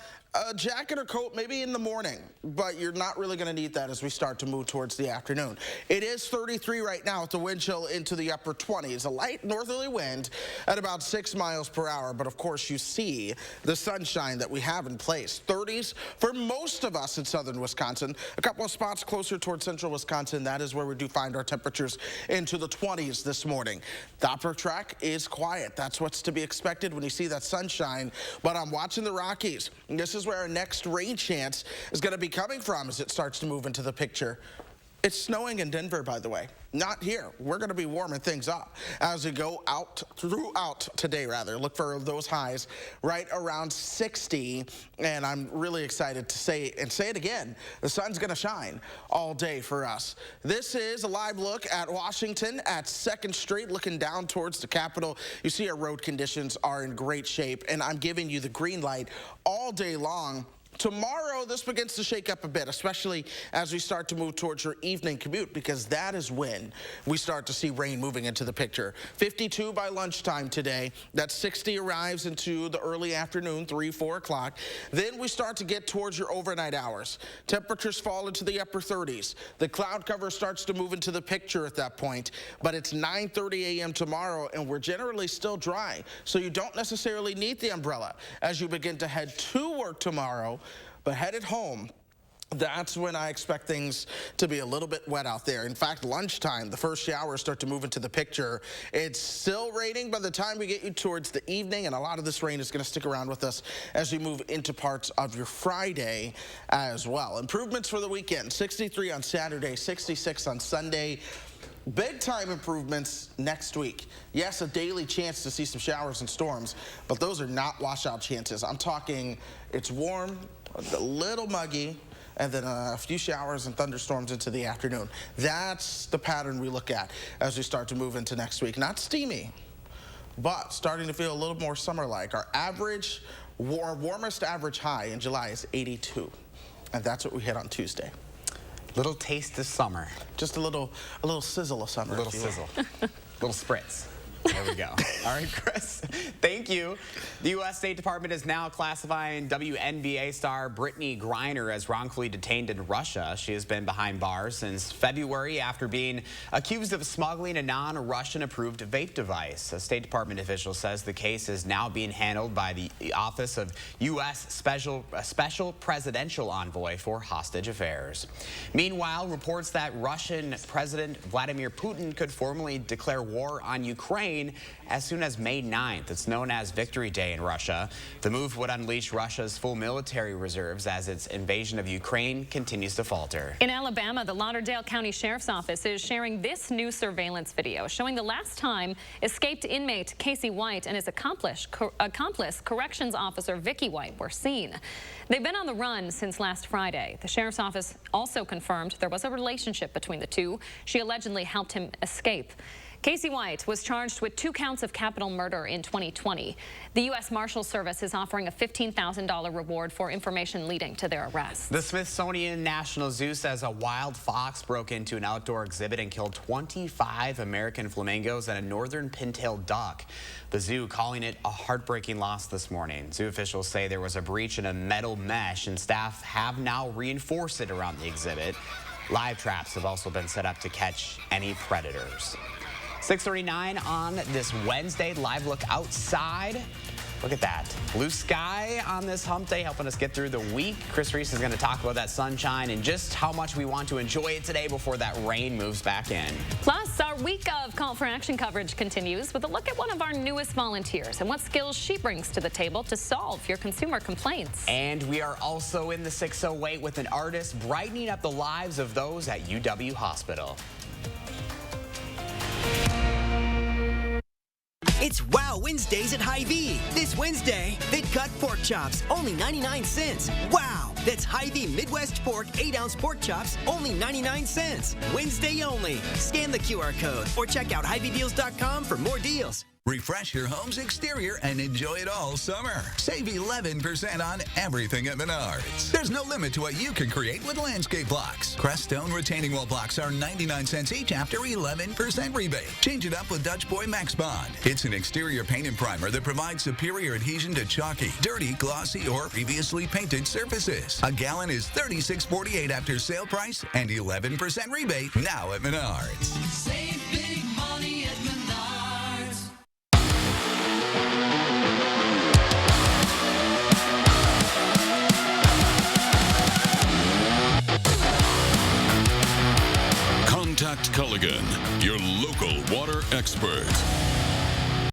Speaker 3: A jacket or coat maybe in the morning, but you're not really going to need that as we start to move towards the afternoon. It is 33 right now with the wind chill into the upper 20s. A light northerly wind at about 6 miles per hour, but of course you see the sunshine that we have in place. 30s for most of us in southern Wisconsin. A couple of spots closer towards central Wisconsin. That is where we do find our temperatures into the 20s this morning. The upper track is quiet. That's what's to be expected when you see that sunshine, but I'm watching the Rockies. This is where our next rain chance is going to be coming from as it starts to move into the picture. It's snowing in Denver, by the way. Not here. We're going to be warming things up as we go out throughout today, rather. Look for those highs right around 60. And I'm really excited to say it again. The sun's going to shine all day for us. This is a live look at Washington at 2nd Street, looking down towards the Capitol. You see our road conditions are in great shape, and I'm giving you the green light all day long. Tomorrow, this begins to shake up a bit, especially as we start to move towards your evening commute, because that is when we start to see rain moving into the picture. 52 by lunchtime today. That 60 arrives into the early afternoon, 3, 4 o'clock. Then we start to get towards your overnight hours. Temperatures fall into the upper 30s. The cloud cover starts to move into the picture at that point, but it's 9:30 a.m. tomorrow, and we're generally still dry, so you don't necessarily need the umbrella as you begin to head to work tomorrow. But headed home, that's when I expect things to be a little bit wet out there. In fact, lunchtime, the first showers start to move into the picture. It's still raining by the time we get you towards the evening, and a lot of this rain is going to stick around with us as we move into parts of your Friday as well. Improvements for the weekend, 63 on Saturday, 66 on Sunday. Big time improvements next week. Yes, a daily chance to see some showers and storms, but those are not washout chances. I'm talking it's warm, a little muggy, and then a few showers and thunderstorms into the afternoon. That's the pattern we look at as we start to move into next week. Not steamy, but starting to feel a little more summer-like. Our average, warmest average high in July is 82, and that's what we hit on Tuesday.
Speaker 2: Little taste of summer.
Speaker 3: Just a little sizzle of summer.
Speaker 2: A little sizzle. Little spritz. There we go. All right, Chris, thank you. The U.S. State Department is now classifying WNBA star Brittany Griner as wrongfully detained in Russia. She has been behind bars since February after being accused of smuggling a non-Russian-approved vape device. A State Department official says the case is now being handled by the Office of U.S. Special Presidential Envoy for Hostage Affairs. Meanwhile, reports that Russian President Vladimir Putin could formally declare war on Ukraine Ukraine as soon as May 9th. It's known as Victory Day in Russia. The move would unleash Russia's full military reserves as its invasion of Ukraine continues to falter.
Speaker 1: In Alabama, the Lauderdale County Sheriff's Office is sharing this new surveillance video showing the last time escaped inmate Casey White and his accomplice, corrections officer Vicky White, were seen. They've been on the run since last Friday. The Sheriff's Office also confirmed there was a relationship between the two. She allegedly helped him escape. Casey White was charged with 2 counts of capital murder in 2020. The U.S. Marshals Service is offering a $15,000 reward for information leading to their arrest.
Speaker 2: The Smithsonian National Zoo says a wild fox broke into an outdoor exhibit and killed 25 American flamingos and a northern pintail duck. The zoo calling it a heartbreaking loss this morning. Zoo officials say there was a breach in a metal mesh, and staff have now reinforced it around the exhibit. Live traps have also been set up to catch any predators. 6:39 on this Wednesday. Live look outside. Look at that. Blue sky on this hump day, helping us get through the week. Chris Reese is going to talk about that sunshine and just how much we want to enjoy it today before that rain moves back in.
Speaker 1: Plus, our week of Call for Action coverage continues with a look at one of our newest volunteers and what skills she brings to the table to solve your consumer complaints.
Speaker 2: And we are also in the 608 with an artist brightening up the lives of those at UW Hospital.
Speaker 5: It's Wow Wednesdays at Hy-Vee. This Wednesday, thick-cut pork chops, only 99 cents. Wow! That's Hy-Vee Midwest Pork 8-ounce pork chops, only 99 cents. Wednesday only. Scan the QR code or check out HyVeeDeals.com for more deals.
Speaker 6: Refresh your home's exterior and enjoy it all summer. Save 11% on everything at Menards. There's no limit to what you can create with landscape blocks. Creststone retaining wall blocks are 99 cents each after 11% rebate. Change it up with Dutch Boy Max Bond. It's an exterior paint and primer that provides superior adhesion to chalky, dirty, glossy, or previously painted surfaces. A gallon is $36.48 after sale price and 11% rebate now at Menards.
Speaker 7: Save big money at Menards.
Speaker 21: Contact Culligan, your local water expert.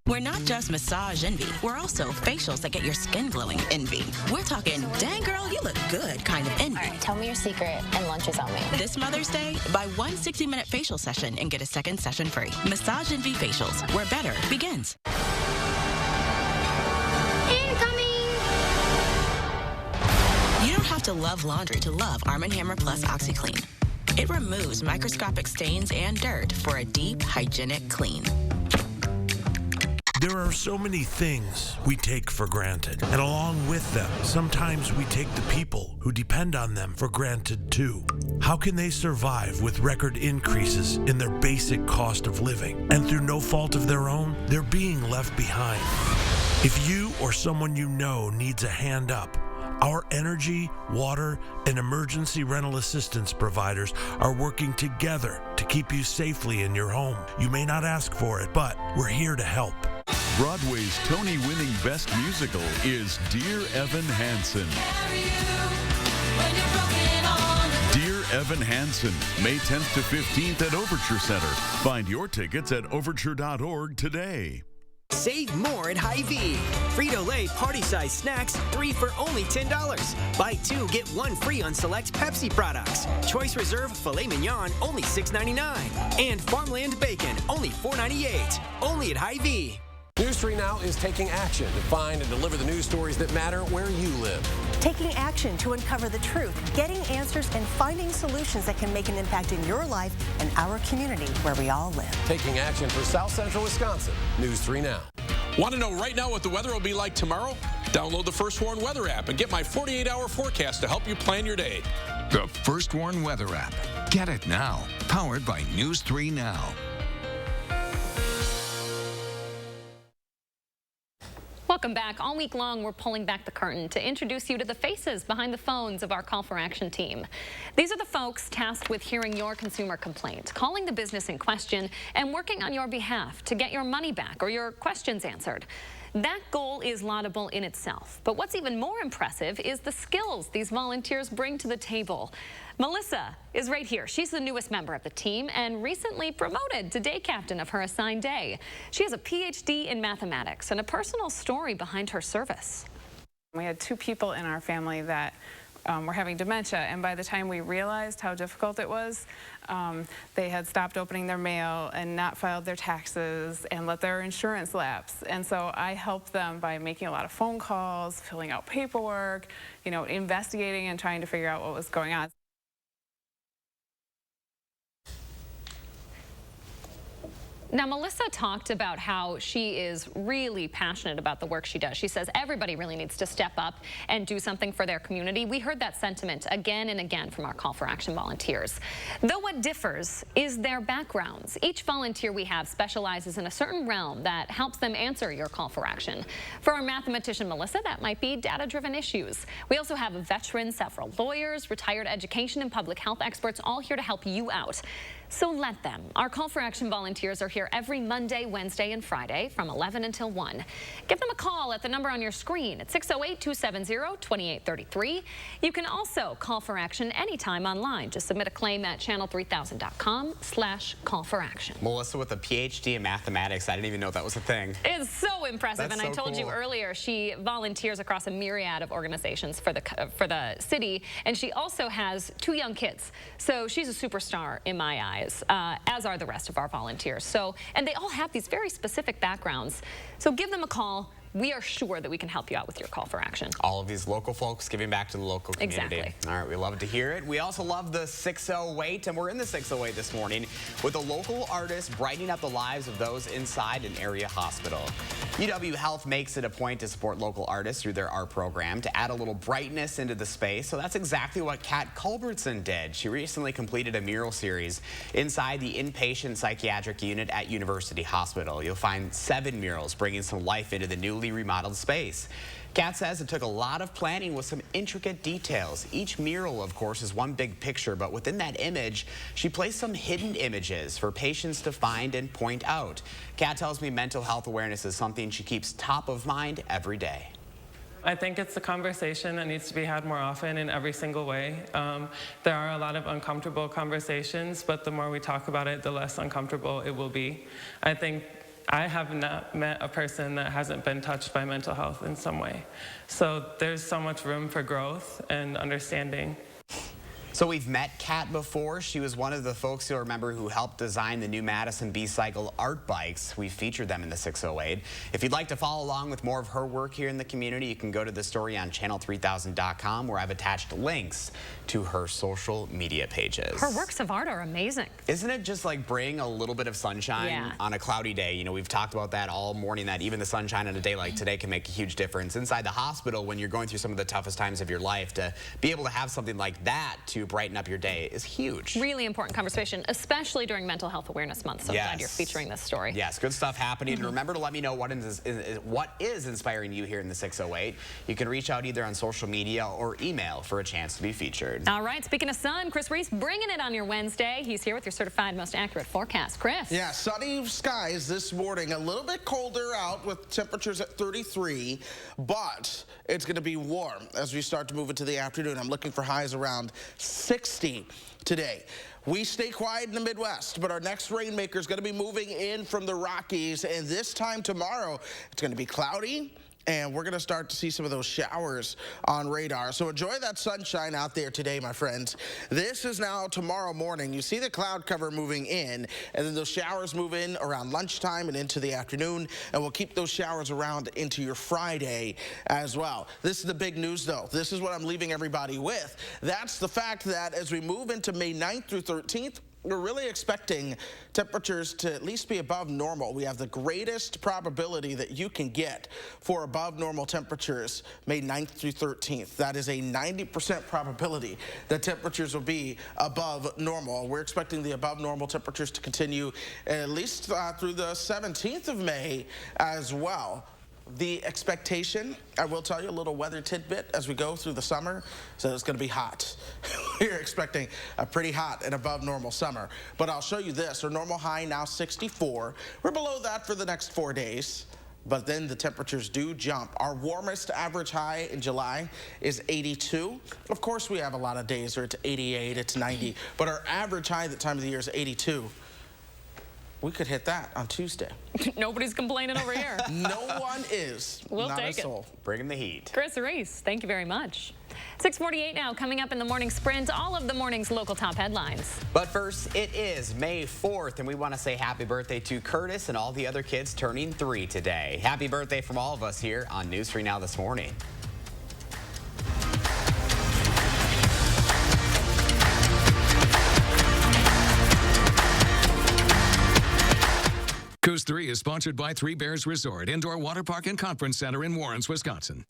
Speaker 22: We're not just massage envy. We're also facials that get your skin glowing envy. We're talking, dang girl, you look good kind of envy.
Speaker 23: All right, tell me your secret and lunch is on me.
Speaker 22: This Mother's Day, buy one 60-minute facial session and get a second session free. Massage Envy Facials, where better begins.
Speaker 23: Incoming!
Speaker 22: You don't have to love laundry to love Arm & Hammer Plus OxyClean. It removes microscopic stains and dirt for a deep, hygienic clean.
Speaker 25: There are so many things we take for granted, and along with them, sometimes we take the people who depend on them for granted too. How can they survive with record increases in their basic cost of living? And through no fault of their own, they're being left behind. If you or someone you know needs a hand up, our energy, water, and emergency rental assistance providers are working together to keep you safely in your home. You may not ask for it, but we're here to help.
Speaker 21: Broadway's Tony-winning Best Musical is Dear Evan Hansen. Dear Evan Hansen, May 10th to 15th at Overture Center. Find your tickets at overture.org today.
Speaker 5: Save more at Hy-Vee. Frito-Lay party-size snacks, 3 for only $10. Buy 2, get 1 free on select Pepsi products. Choice Reserve Filet Mignon, only $6.99. And Farmland Bacon, only $4.98. Only at Hy-Vee.
Speaker 26: News 3 Now is taking action to find and deliver the news stories that matter where you live.
Speaker 29: Taking action to uncover the truth, getting answers, and finding solutions that can make an impact in your life and our community where we all live.
Speaker 26: Taking action for South Central Wisconsin. News 3 Now.
Speaker 30: Want to know right now what the weather will be like tomorrow? Download the First Warn Weather app and get my 48-hour forecast to help you plan your day.
Speaker 19: The First Warn Weather app. Get it now. Powered by News 3 Now.
Speaker 1: Welcome back. All week long, we're pulling back the curtain to introduce you to the faces behind the phones of our Call for Action team. These are the folks tasked with hearing your consumer complaint, calling the business in question, and working on your behalf to get your money back or your questions answered. That goal is laudable in itself. But what's even more impressive is the skills these volunteers bring to the table. Melissa is right here. She's the newest member of the team and recently promoted to day captain of her assigned day. She has a PhD in mathematics and a personal story behind her service.
Speaker 4: We had 2 people in our family that were having dementia, and by the time we realized how difficult it was, they had stopped opening their mail and not filed their taxes and let their insurance lapse. And so I helped them by making a lot of phone calls, filling out paperwork, you know, investigating and trying to figure out what was going on.
Speaker 1: Now, Melissa talked about how she is really passionate about the work she does. She says everybody really needs to step up and do something for their community. We heard that sentiment again and again from our Call for Action volunteers. Though what differs is their backgrounds. Each volunteer we have specializes in a certain realm that helps them answer your call for action. For our mathematician, Melissa, that might be data-driven issues. We also have a veteran, several lawyers, retired education and public health experts, all here to help you out. So let them. Our Call for Action volunteers are here every Monday, Wednesday, and Friday from 11 until 1. Give them a call at the number on your screen at 608-270-2833. You can also call for action anytime online. Just submit a claim at channel3000.com/call-for-action.
Speaker 2: Melissa with a PhD in mathematics. I didn't even know that was a thing.
Speaker 1: It's so impressive.
Speaker 2: That's
Speaker 1: and I
Speaker 2: so
Speaker 1: told you
Speaker 2: cool.
Speaker 1: earlier, she volunteers across a myriad of organizations for the city, and she also has 2 young kids. So she's a superstar in my eyes. As are the rest of our volunteers. And they all have these very specific backgrounds. So give them a call. We are sure that we can help you out with your call for action.
Speaker 2: All of these local folks giving back to the local community.
Speaker 1: Exactly.
Speaker 2: All right, we love to hear it. We also love the 608, and we're in the 608 this morning with a local artist brightening up the lives of those inside an area hospital. UW Health makes it a point to support local artists through their art program to add a little brightness into the space. So that's exactly what Kat Culbertson did. She recently completed a mural series inside the inpatient psychiatric unit at University Hospital. You'll find 7 murals bringing some life into the newly remodeled space. Kat says it took a lot of planning with some intricate details. Each mural, of course, is one big picture, but within that image, she placed some hidden images for patients to find and point out. Kat tells me mental health awareness is something she keeps top of mind every day.
Speaker 4: I think it's a conversation that needs to be had more often in every single way. There are a lot of uncomfortable conversations, but the more we talk about it, the less uncomfortable it will be. I think I have not met a person that hasn't been touched by mental health in some way. So there's so much room for growth and understanding.
Speaker 2: So we've met Kat before. She was one of the folks you'll remember who helped design the new Madison B-Cycle art bikes. We featured them in the 608. If you'd like to follow along with more of her work here in the community, you can go to the story on channel3000.com where I've attached links to her social media pages.
Speaker 1: Her works of art are amazing.
Speaker 2: Isn't it just like bring a little bit of sunshine on a cloudy day? You know, we've talked about that all morning, that even the sunshine on a day like today can make a huge difference. Inside the hospital, when you're going through some of the toughest times of your life, to be able to have something like that to brighten up your day is huge.
Speaker 1: Really important conversation, especially during Mental Health Awareness Month. So I'm glad you're featuring this story.
Speaker 2: Yes, good stuff happening. And remember to let me know what is inspiring you here in the 608. You can reach out either on social media or email for a chance to be featured.
Speaker 1: All right, speaking of sun, Chris Reese bringing it on your Wednesday. He's here with your certified most accurate forecast. Chris.
Speaker 3: Yeah, sunny skies this morning. A little bit colder out with temperatures at 33, but it's going to be warm as we start to move into the afternoon. I'm looking for highs around 60 today. We stay quiet in the Midwest, but our next rainmaker is going to be moving in from the Rockies, and this time tomorrow it's going to be cloudy, and we're going to start to see some of those showers on radar. So enjoy that sunshine out there today, my friends. This is now tomorrow morning. You see the cloud cover moving in, and then those showers move in around lunchtime and into the afternoon, and we'll keep those showers around into your Friday as well. This is the big news, though. This is what I'm leaving everybody with. That's the fact that as we move into May 9th through 13th, we're really expecting temperatures to at least be above normal. We have the greatest probability that you can get for above normal temperatures May 9th through 13th. That is a 90% probability that temperatures will be above normal. We're expecting the above normal temperatures to continue at least through the 17th of May as well. The expectation, I will tell you a little weather tidbit as we go through the summer, so it's going to be hot. We're expecting a pretty hot and above normal summer. But I'll show you this. Our normal high now 64. We're below that for the next 4 days. but then the temperatures do jump. Our warmest average high in July is 82. Of course, we have a lot of days where it's 88, it's 90, but our average high that time of the year is 82. We could hit that on Tuesday.
Speaker 1: Nobody's complaining over here.
Speaker 3: No one is.
Speaker 1: We'll
Speaker 3: Not
Speaker 1: take
Speaker 3: a soul.
Speaker 2: Bringing the heat.
Speaker 1: Chris Reese, thank you very much. 6:48 now, coming up in the morning sprint, all of the morning's local top headlines.
Speaker 2: But first, it is May 4th, and we want to say happy birthday to Curtis and all the other kids turning 3 today. Happy birthday from all of us here on News 3 Now this morning.
Speaker 19: Coast 3 is sponsored by Three Bears Resort, Indoor Water Park and Conference Center in Warrens, Wisconsin.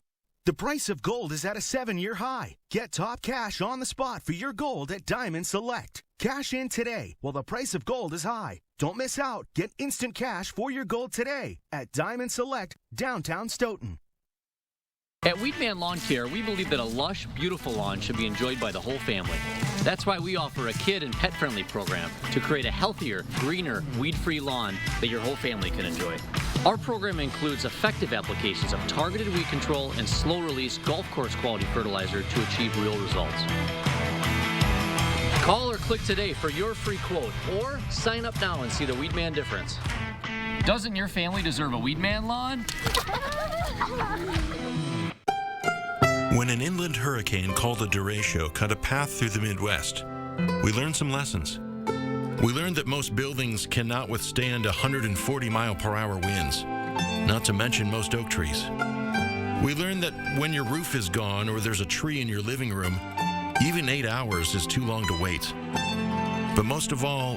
Speaker 8: The price of gold is at a 7-year high. Get top cash on the spot for your gold at Diamond Select. Cash in today while the price of gold is high. Don't miss out. Get instant cash for your gold today at Diamond Select, downtown Stoughton.
Speaker 9: At Weedman Lawn Care, we believe that a lush, beautiful lawn should be enjoyed by the whole family. That's why we offer a kid and pet-friendly program to create a healthier, greener, weed-free lawn that your whole family can enjoy. Our program includes effective applications of targeted weed control and slow-release golf course quality fertilizer to achieve real results. Call or click today for your free quote, or sign up now and see the Weedman difference. Doesn't your family deserve a Weedman lawn?
Speaker 25: When an inland hurricane called the Derecho cut a path through the Midwest, we learned some lessons. We learned that most buildings cannot withstand 140-mile-per-hour winds, not to mention most oak trees. We learned that when your roof is gone or there's a tree in your living room, even 8 hours is too long to wait. But most of all,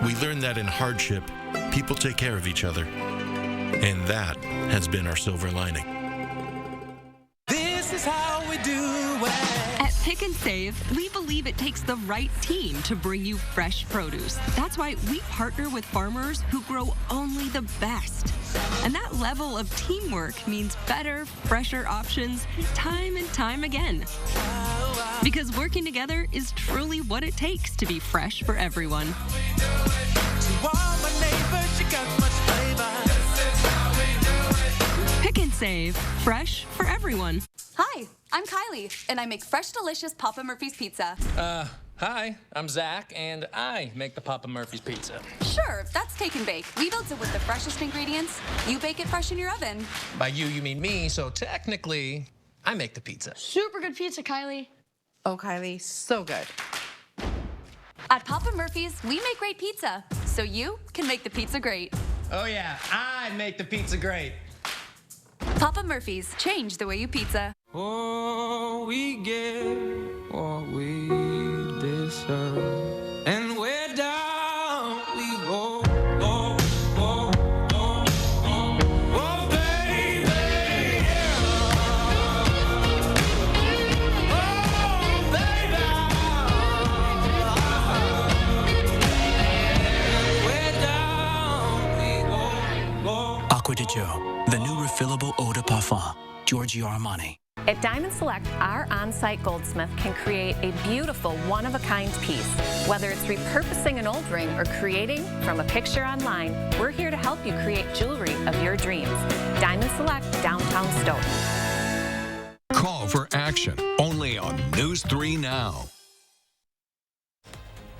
Speaker 25: we learned that in hardship, people take care of each other. And that has been our silver lining.
Speaker 7: This is how we do it.
Speaker 11: At Pick and Save, we believe it takes the right team to bring you fresh produce. That's why we partner with farmers who grow only the best. And that level of teamwork means better, fresher options time and time again. Because working together is truly what it takes to be fresh for everyone. Pick and Save, fresh for everyone.
Speaker 12: Hi, I'm Kylie, and I make fresh, delicious Papa Murphy's pizza.
Speaker 13: Hi, I'm Zach, and I make the Papa Murphy's pizza.
Speaker 12: Sure, that's take and bake. We built it with the freshest ingredients. You bake it fresh in your oven.
Speaker 13: By you mean me, so technically, I make the pizza.
Speaker 12: Super good pizza, Kylie.
Speaker 15: Oh, Kylie, so good.
Speaker 12: At Papa Murphy's, we make great pizza, so you can make the pizza great.
Speaker 13: Oh yeah, I make the pizza great.
Speaker 12: Papa Murphy's, change the way you pizza.
Speaker 7: Oh, we get what we deserve, and we're down we go. Oh, oh, oh, oh, oh, baby, yeah. Oh, baby, we're down we go.
Speaker 18: Acqua di Gio, the new refillable eau de parfum, Giorgio Armani.
Speaker 24: At Diamond Select, our on-site goldsmith can create a beautiful one-of-a-kind piece. Whether it's repurposing an old ring or creating from a picture online, we're here to help you create jewelry of your dreams. Diamond Select, downtown Stoughton.
Speaker 19: Call for action only on News 3 Now.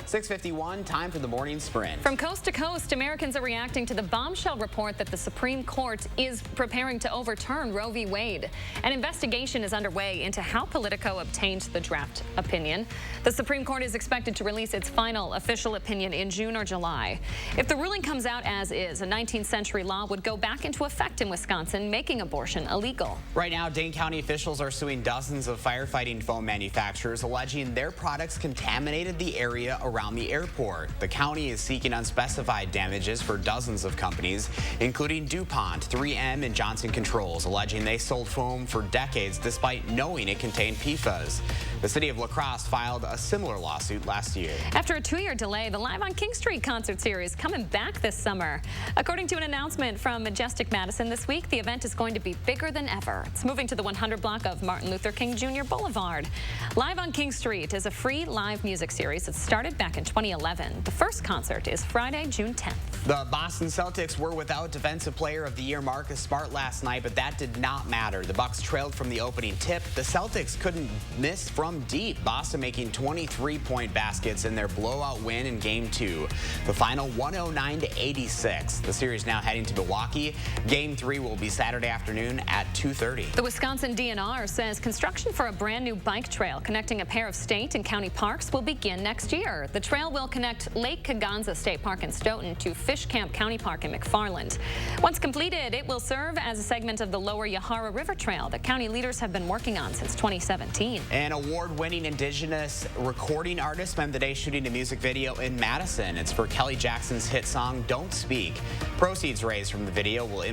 Speaker 2: 6:51, time for the morning sprint.
Speaker 1: From coast to coast, Americans are reacting to the bombshell report that the Supreme Court is preparing to overturn Roe v. Wade. An investigation is underway into how Politico obtained the draft opinion. The Supreme Court is expected to release its final official opinion in June or July. If the ruling comes out as is, a 19th century law would go back into effect in Wisconsin, making abortion illegal.
Speaker 2: Right now, Dane County officials are suing dozens of firefighting foam manufacturers, alleging their products contaminated the area around the airport. The county is seeking unspecified damages for dozens of companies, including DuPont, 3M, and Johnson Controls, alleging they sold foam for decades despite knowing it contained PFAS. The city of La Crosse filed a similar lawsuit last year.
Speaker 1: After a 2-year delay, the Live on King Street concert series coming back this summer. According to an announcement from Majestic Madison this week, the event is going to be bigger than ever. It's moving to the 100 block of Martin Luther King Jr. Boulevard. Live on King Street is a free live music series that started back back in 2011. The first concert is Friday, June 10th.
Speaker 2: The Boston Celtics were without Defensive Player of the Year Marcus Smart last night, but that did not matter. The Bucks trailed from the opening tip. The Celtics couldn't miss from deep. Boston making 23-point baskets in their blowout win in Game 2. The final 109-86. The series now heading to Milwaukee. Game 3 will be Saturday afternoon at 2:30.
Speaker 1: The Wisconsin DNR says construction for a brand new bike trail connecting a pair of state and county parks will begin next year. The trail will connect Lake Kaganza State Park in Stoughton to Fish Camp County Park in McFarland. Once completed, it will serve as a segment of the Lower Yahara River Trail that county leaders have been working on since 2017.
Speaker 2: An award-winning Indigenous recording artist spent the day shooting a music video in Madison. It's for Kelly Jackson's hit song, Don't Speak. Proceeds raised from the video will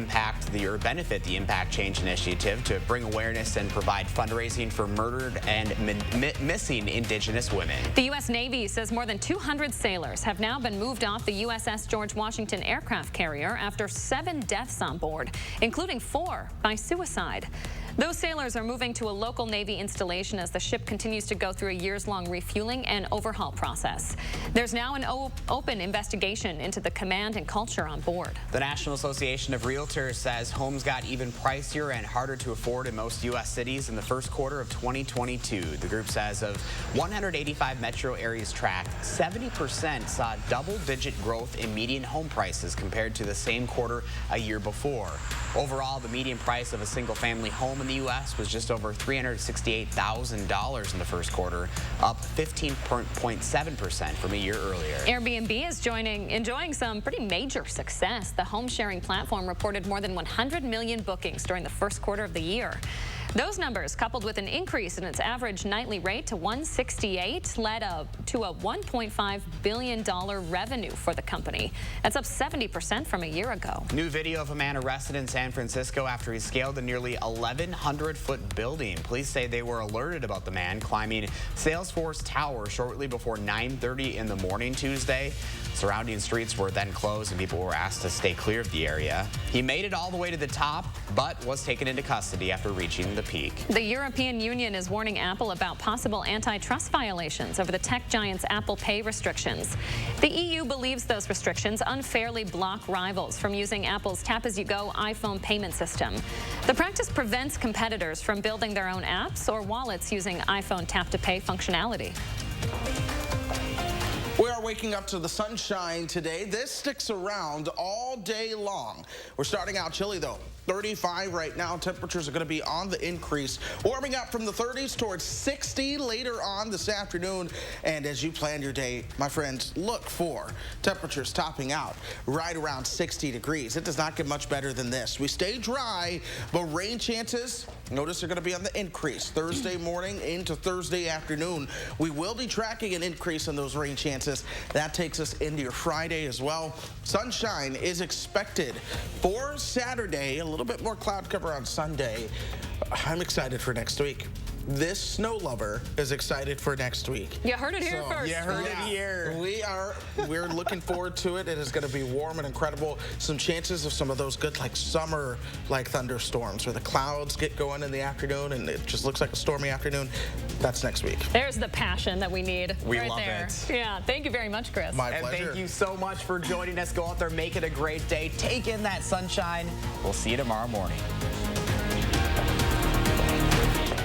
Speaker 2: benefit the Impact Change Initiative to bring awareness and provide fundraising for murdered and missing Indigenous women.
Speaker 1: The U.S. Navy says more than 200 sailors have now been moved off the USS George Washington aircraft carrier after 7 deaths on board, including 4 by suicide. Those sailors are moving to a local Navy installation as the ship continues to go through a years-long refueling and overhaul process. There's now an open investigation into the command and culture on board.
Speaker 2: The National Association of Realtors says homes got even pricier and harder to afford in most U.S. cities in the first quarter of 2022. The group says of 185 metro areas tracked, 70% saw double-digit growth in median home prices compared to the same quarter a year before. Overall, the median price of a single-family home in the U.S. was just over $368,000 in the first quarter, up 15.7% from a year earlier.
Speaker 1: Airbnb is enjoying some pretty major success. The home-sharing platform reported more than 100 million bookings during the first quarter of the year. Those numbers, coupled with an increase in its average nightly rate to $168, led to a $1.5 billion revenue for the company. That's up 70% from a year ago.
Speaker 2: New video of a man arrested in San Francisco after he scaled a nearly 1,100-foot building. Police say they were alerted about the man climbing Salesforce Tower shortly before 9:30 in the morning Tuesday. Surrounding streets were then closed and people were asked to stay clear of the area. He made it all the way to the top, but was taken into custody after reaching the peak.
Speaker 1: The European Union is warning Apple about possible antitrust violations over the tech giant's Apple Pay restrictions. The EU believes those restrictions unfairly block rivals from using Apple's tap-as-you-go iPhone payment system. The practice prevents competitors from building their own apps or wallets using iPhone tap-to-pay functionality.
Speaker 3: We are waking up to the sunshine today. This sticks around all day long. We're starting out chilly, though. 35 right now. Temperatures are going to be on the increase, warming up from the 30s towards 60 later on this afternoon. And as you plan your day, my friends, look for temperatures topping out right around 60 degrees. It does not get much better than this. We stay dry, but rain chances, notice, are going to be on the increase Thursday morning into Thursday afternoon. We will be tracking an increase in those rain chances. That takes us into your Friday as well. Sunshine is expected for Saturday. A little bit more cloud cover on Sunday. I'm excited for next week. This snow lover is excited for next week.
Speaker 1: You heard it here first.
Speaker 2: You heard it here.
Speaker 3: We're looking forward to it. It is going to be warm and incredible. Some chances of some of those good summer thunderstorms where the clouds get going in the afternoon and it just looks like a stormy afternoon. That's next week.
Speaker 1: There's the passion that we need.
Speaker 2: We
Speaker 1: right
Speaker 2: love
Speaker 1: there.
Speaker 2: it.
Speaker 1: Yeah, thank you very much, Chris.
Speaker 3: My pleasure.
Speaker 2: And thank you so much for joining us. Go out there, make it a great day. Take in that sunshine. We'll see you tomorrow morning.